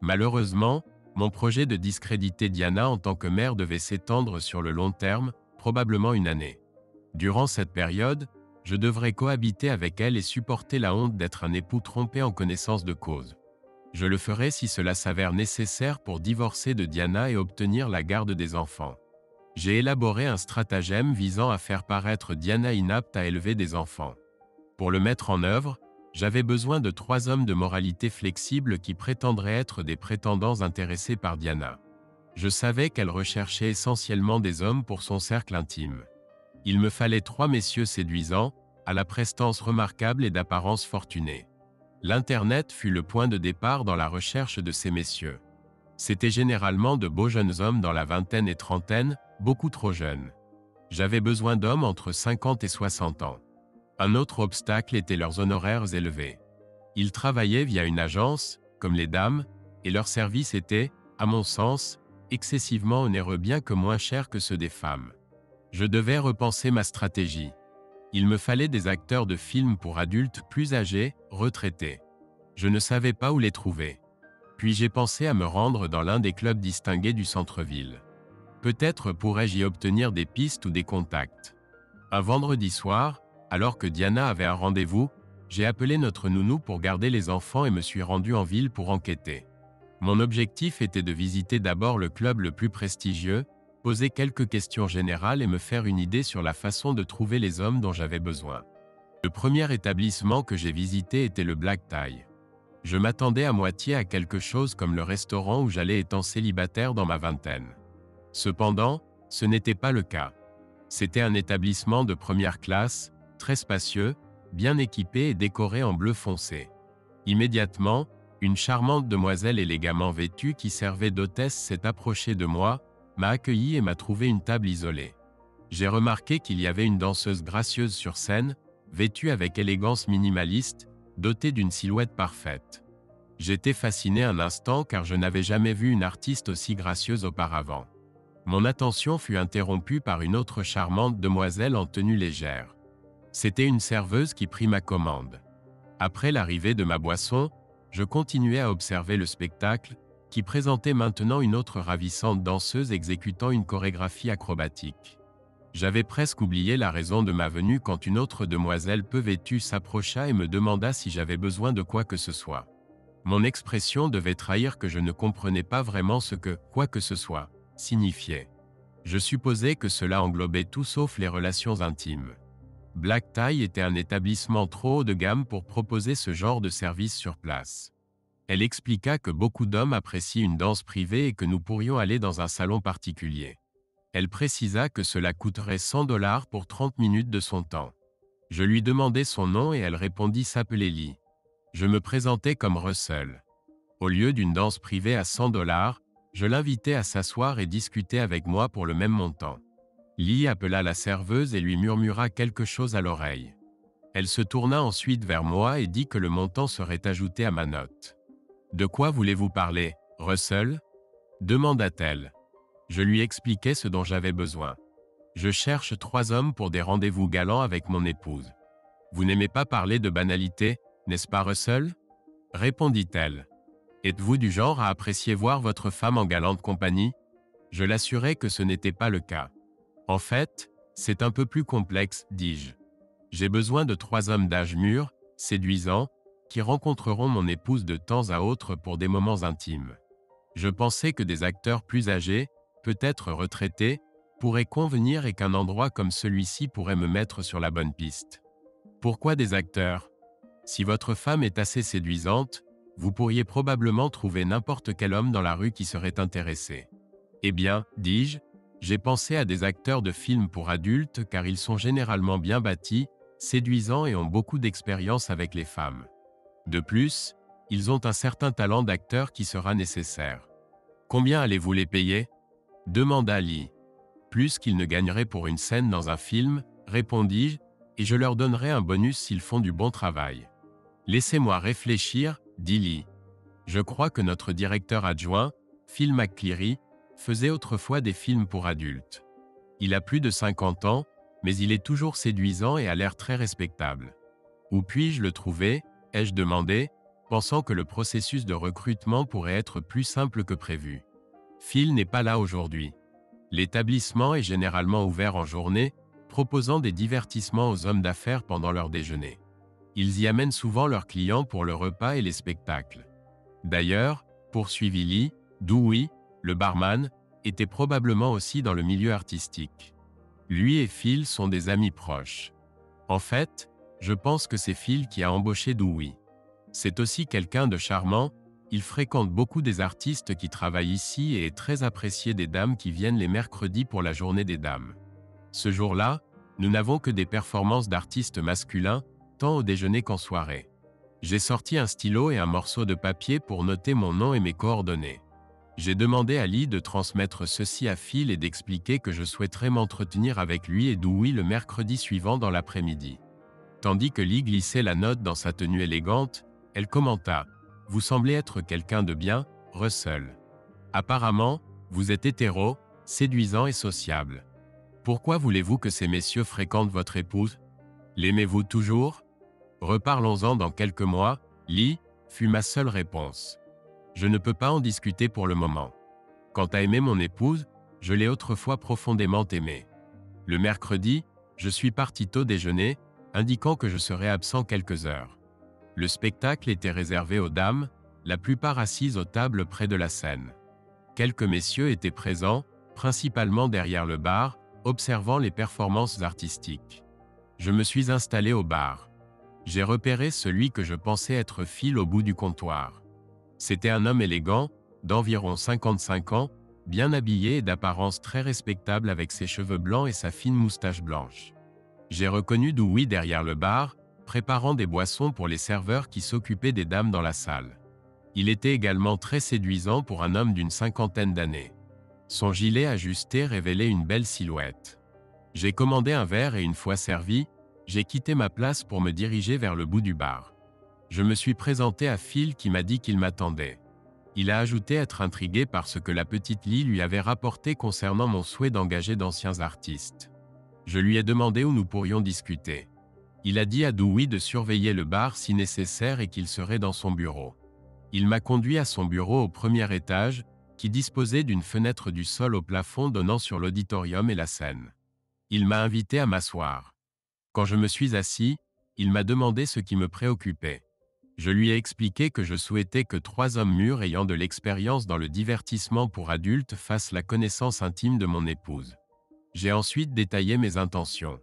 Malheureusement, mon projet de discréditer Diana en tant que mère devait s'étendre sur le long terme, probablement une année. Durant cette période, je devrais cohabiter avec elle et supporter la honte d'être un époux trompé en connaissance de cause. Je le ferai si cela s'avère nécessaire pour divorcer de Diana et obtenir la garde des enfants. J'ai élaboré un stratagème visant à faire paraître Diana inapte à élever des enfants. Pour le mettre en œuvre, j'avais besoin de 3 hommes de moralité flexible qui prétendraient être des prétendants intéressés par Diana. Je savais qu'elle recherchait essentiellement des hommes pour son cercle intime. Il me fallait 3 messieurs séduisants, à la prestance remarquable et d'apparence fortunée. L'Internet fut le point de départ dans la recherche de ces messieurs. C'étaient généralement de beaux jeunes hommes dans la vingtaine et trentaine, beaucoup trop jeunes. J'avais besoin d'hommes entre 50 et 60 ans. Un autre obstacle était leurs honoraires élevés. Ils travaillaient via une agence, comme les dames, et leurs services étaient, à mon sens, excessivement onéreux bien que moins chers que ceux des femmes. Je devais repenser ma stratégie. Il me fallait des acteurs de films pour adultes plus âgés, retraités. Je ne savais pas où les trouver. Puis j'ai pensé à me rendre dans l'un des clubs distingués du centre-ville. Peut-être pourrais-je y obtenir des pistes ou des contacts. Un vendredi soir, alors que Diana avait un rendez-vous, j'ai appelé notre nounou pour garder les enfants et me suis rendu en ville pour enquêter. Mon objectif était de visiter d'abord le club le plus prestigieux, poser quelques questions générales et me faire une idée sur la façon de trouver les hommes dont j'avais besoin. Le premier établissement que j'ai visité était le Black Tie. Je m'attendais à moitié à quelque chose comme le restaurant où j'allais étant célibataire dans ma vingtaine. Cependant, ce n'était pas le cas. C'était un établissement de première classe, très spacieux, bien équipé et décoré en bleu foncé. Immédiatement, une charmante demoiselle élégamment vêtue qui servait d'hôtesse s'est approchée de moi, m'a accueilli et m'a trouvé une table isolée. J'ai remarqué qu'il y avait une danseuse gracieuse sur scène, vêtue avec élégance minimaliste, dotée d'une silhouette parfaite. J'étais fasciné un instant car je n'avais jamais vu une artiste aussi gracieuse auparavant. Mon attention fut interrompue par une autre charmante demoiselle en tenue légère. C'était une serveuse qui prit ma commande. Après l'arrivée de ma boisson, je continuais à observer le spectacle, qui présentait maintenant une autre ravissante danseuse exécutant une chorégraphie acrobatique. J'avais presque oublié la raison de ma venue quand une autre demoiselle peu vêtue s'approcha et me demanda si j'avais besoin de quoi que ce soit. Mon expression devait trahir que je ne comprenais pas vraiment ce que « quoi que ce soit » signifiait. Je supposais que cela englobait tout sauf les relations intimes. Black Tie était un établissement trop haut de gamme pour proposer ce genre de service sur place. Elle expliqua que beaucoup d'hommes apprécient une danse privée et que nous pourrions aller dans un salon particulier. Elle précisa que cela coûterait 100 $ pour 30 minutes de son temps. Je lui demandai son nom et elle répondit s'appeler Lee. Je me présentai comme Russell. Au lieu d'une danse privée à 100 $, je l'invitai à s'asseoir et discuter avec moi pour le même montant. Lee appela la serveuse et lui murmura quelque chose à l'oreille. Elle se tourna ensuite vers moi et dit que le montant serait ajouté à ma note. « De quoi voulez-vous parler, Russell ?» demanda-t-elle. Je lui expliquai ce dont j'avais besoin. « Je cherche 3 hommes pour des rendez-vous galants avec mon épouse. Vous n'aimez pas parler de banalité, n'est-ce pas Russell ?» répondit-elle. « Êtes-vous du genre à apprécier voir votre femme en galante compagnie ?» Je l'assurai que ce n'était pas le cas. « En fait, c'est un peu plus complexe, dis-je. J'ai besoin de 3 hommes d'âge mûr, séduisants, qui rencontreront mon épouse de temps à autre pour des moments intimes. Je pensais que des acteurs plus âgés, peut-être retraités, pourraient convenir et qu'un endroit comme celui-ci pourrait me mettre sur la bonne piste. Pourquoi des acteurs? Si votre femme est assez séduisante, vous pourriez probablement trouver n'importe quel homme dans la rue qui serait intéressé. Eh bien, dis-je, j'ai pensé à des acteurs de films pour adultes car ils sont généralement bien bâtis, séduisants et ont beaucoup d'expérience avec les femmes. De plus, ils ont un certain talent d'acteur qui sera nécessaire. Combien allez-vous les payer? Demanda Lee. Plus qu'ils ne gagneraient pour une scène dans un film, répondis-je, et je leur donnerai un bonus s'ils font du bon travail. Laissez-moi réfléchir, dit Lee. Je crois que notre directeur adjoint, Phil McCleary, faisait autrefois des films pour adultes. Il a plus de 50 ans, mais il est toujours séduisant et a l'air très respectable. Où puis-je le trouver? Ai-je demandé, pensant que le processus de recrutement pourrait être plus simple que prévu. Phil n'est pas là aujourd'hui. L'établissement est généralement ouvert en journée, proposant des divertissements aux hommes d'affaires pendant leur déjeuner. Ils y amènent souvent leurs clients pour le repas et les spectacles. D'ailleurs, poursuivit Lee, Dewey, le barman, était probablement aussi dans le milieu artistique. Lui et Phil sont des amis proches. En fait, je pense que c'est Phil qui a embauché Dewey. C'est aussi quelqu'un de charmant, il fréquente beaucoup des artistes qui travaillent ici et est très apprécié des dames qui viennent les mercredis pour la journée des dames. Ce jour-là, nous n'avons que des performances d'artistes masculins, tant au déjeuner qu'en soirée. J'ai sorti un stylo et un morceau de papier pour noter mon nom et mes coordonnées. J'ai demandé à Lee de transmettre ceci à Phil et d'expliquer que je souhaiterais m'entretenir avec lui et Dewey le mercredi suivant dans l'après-midi. Tandis que Lee glissait la note dans sa tenue élégante, elle commenta « Vous semblez être quelqu'un de bien, Russell. Apparemment, vous êtes hétéro, séduisant et sociable. Pourquoi voulez-vous que ces messieurs fréquentent votre épouse? L'aimez-vous toujours? Reparlons-en dans quelques mois, Lee, fut ma seule réponse. Je ne peux pas en discuter pour le moment. Quant à aimer mon épouse, je l'ai autrefois profondément aimée. Le mercredi, je suis parti tôt déjeuner, indiquant que je serais absent quelques heures. Le spectacle était réservé aux dames, la plupart assises aux tables près de la scène. Quelques messieurs étaient présents, principalement derrière le bar, observant les performances artistiques. Je me suis installé au bar. J'ai repéré celui que je pensais être Phil au bout du comptoir. C'était un homme élégant, d'environ 55 ans, bien habillé et d'apparence très respectable avec ses cheveux blancs et sa fine moustache blanche. J'ai reconnu Dewey derrière le bar, préparant des boissons pour les serveurs qui s'occupaient des dames dans la salle. Il était également très séduisant pour un homme d'une 50aine d'années. Son gilet ajusté révélait une belle silhouette. J'ai commandé un verre et une fois servi, j'ai quitté ma place pour me diriger vers le bout du bar. Je me suis présenté à Phil qui m'a dit qu'il m'attendait. Il a ajouté être intrigué par ce que la petite Lee lui avait rapporté concernant mon souhait d'engager d'anciens artistes. Je lui ai demandé où nous pourrions discuter. Il a dit à Dewey de surveiller le bar si nécessaire et qu'il serait dans son bureau. Il m'a conduit à son bureau au premier étage, qui disposait d'une fenêtre du sol au plafond donnant sur l'auditorium et la scène. Il m'a invité à m'asseoir. Quand je me suis assis, il m'a demandé ce qui me préoccupait. Je lui ai expliqué que je souhaitais que 3 hommes mûrs ayant de l'expérience dans le divertissement pour adultes fassent la connaissance intime de mon épouse. J'ai ensuite détaillé mes intentions.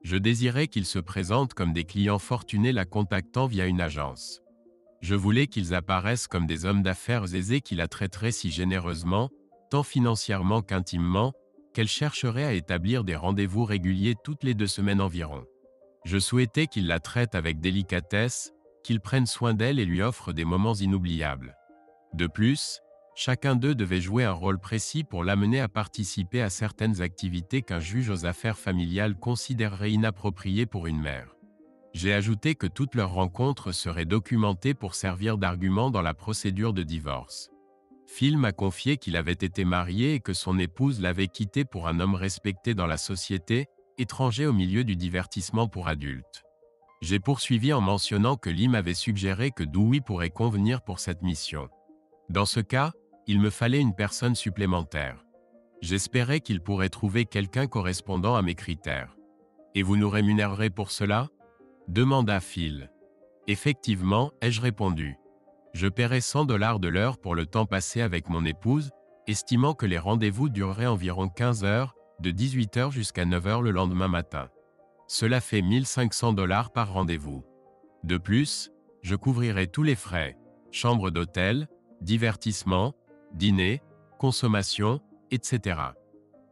Je désirais qu'ils se présentent comme des clients fortunés la contactant via une agence. Je voulais qu'ils apparaissent comme des hommes d'affaires aisés qui la traiteraient si généreusement, tant financièrement qu'intimement, qu'elle chercherait à établir des rendez-vous réguliers toutes les 2 semaines environ. Je souhaitais qu'ils la traitent avec délicatesse, qu'ils prennent soin d'elle et lui offrent des moments inoubliables. De plus, chacun d'eux devait jouer un rôle précis pour l'amener à participer à certaines activités qu'un juge aux affaires familiales considérerait inappropriées pour une mère. J'ai ajouté que toutes leurs rencontres seraient documentées pour servir d'argument dans la procédure de divorce. Phil m'a confié qu'il avait été marié et que son épouse l'avait quitté pour un homme respecté dans la société, étranger au milieu du divertissement pour adultes. J'ai poursuivi en mentionnant que Lee m'avait suggéré que Dewey pourrait convenir pour cette mission. Dans ce cas, il me fallait une personne supplémentaire. J'espérais qu'il pourrait trouver quelqu'un correspondant à mes critères. « Et vous nous rémunérerez pour cela ?» demanda Phil. « Effectivement, ai-je répondu. Je paierai 100 $ de l'heure pour le temps passé avec mon épouse, estimant que les rendez-vous dureraient environ 15 heures, de 18 h jusqu'à 9 h le lendemain matin. Cela fait 1 500 $ par rendez-vous. De plus, je couvrirai tous les frais, chambre d'hôtel, divertissement, dîner, consommation, etc.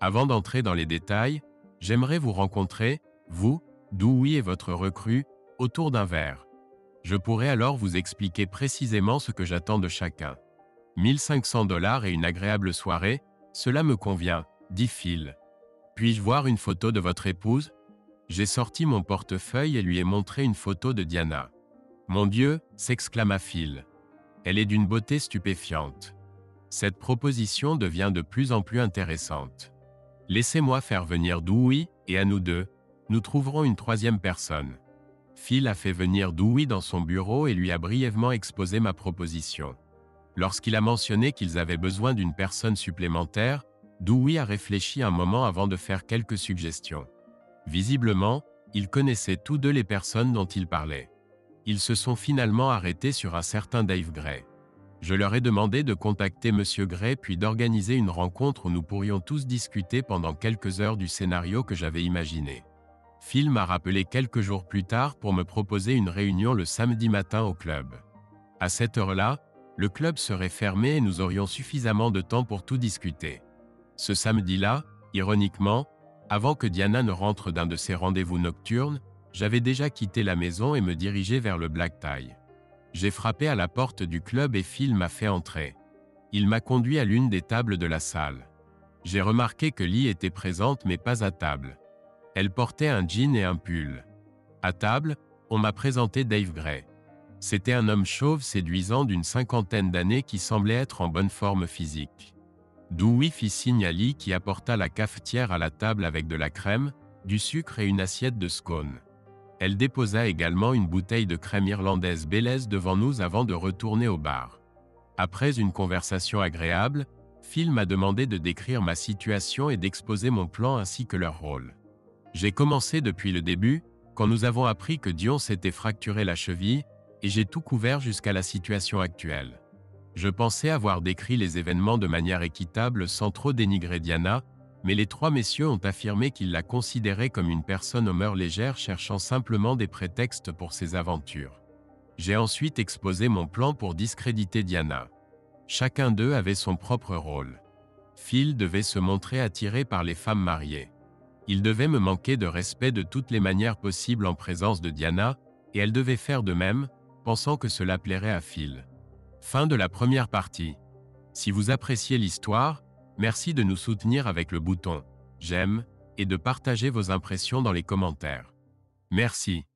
Avant d'entrer dans les détails, j'aimerais vous rencontrer, vous, Dewey et votre recrue, autour d'un verre. Je pourrai alors vous expliquer précisément ce que j'attends de chacun. 1 500 $ et une agréable soirée, cela me convient, dit Phil. Puis-je voir une photo de votre épouse ? J'ai sorti mon portefeuille et lui ai montré une photo de Diana. Mon Dieu, s'exclama Phil. Elle est d'une beauté stupéfiante. Cette proposition devient de plus en plus intéressante. Laissez-moi faire venir Dewey, et à nous deux, nous trouverons une 3e personne. Phil a fait venir Dewey dans son bureau et lui a brièvement exposé ma proposition. Lorsqu'il a mentionné qu'ils avaient besoin d'une personne supplémentaire, Dewey a réfléchi un moment avant de faire quelques suggestions. Visiblement, ils connaissaient tous deux les personnes dont ils parlaient. Ils se sont finalement arrêtés sur un certain Dave Gray. Je leur ai demandé de contacter M. Gray puis d'organiser une rencontre où nous pourrions tous discuter pendant quelques heures du scénario que j'avais imaginé. Phil m'a rappelé quelques jours plus tard pour me proposer une réunion le samedi matin au club. À cette heure-là, le club serait fermé et nous aurions suffisamment de temps pour tout discuter. Ce samedi-là, ironiquement, avant que Diana ne rentre d'un de ses rendez-vous nocturnes, j'avais déjà quitté la maison et me dirigeais vers le Black Tie. J'ai frappé à la porte du club et Phil m'a fait entrer. Il m'a conduit à l'une des tables de la salle. J'ai remarqué que Lee était présente mais pas à table. Elle portait un jean et un pull. À table, on m'a présenté Dave Gray. C'était un homme chauve séduisant d'une 50aine d'années qui semblait être en bonne forme physique. Dewey fit signe à Lee qui apporta la cafetière à la table avec de la crème, du sucre et une assiette de scones. Elle déposa également une bouteille de crème irlandaise Baileys devant nous avant de retourner au bar. Après une conversation agréable, Phil m'a demandé de décrire ma situation et d'exposer mon plan ainsi que leur rôle. J'ai commencé depuis le début, quand nous avons appris que Dion s'était fracturé la cheville, et j'ai tout couvert jusqu'à la situation actuelle. Je pensais avoir décrit les événements de manière équitable sans trop dénigrer Diana, mais les 3 messieurs ont affirmé qu'ils la considéraient comme une personne aux mœurs légères cherchant simplement des prétextes pour ses aventures. J'ai ensuite exposé mon plan pour discréditer Diana. Chacun d'eux avait son propre rôle. Phil devait se montrer attiré par les femmes mariées. Il devait me manquer de respect de toutes les manières possibles en présence de Diana, et elle devait faire de même, pensant que cela plairait à Phil. Fin de la première partie. Si vous appréciez l'histoire, merci de nous soutenir avec le bouton « J'aime » et de partager vos impressions dans les commentaires. Merci.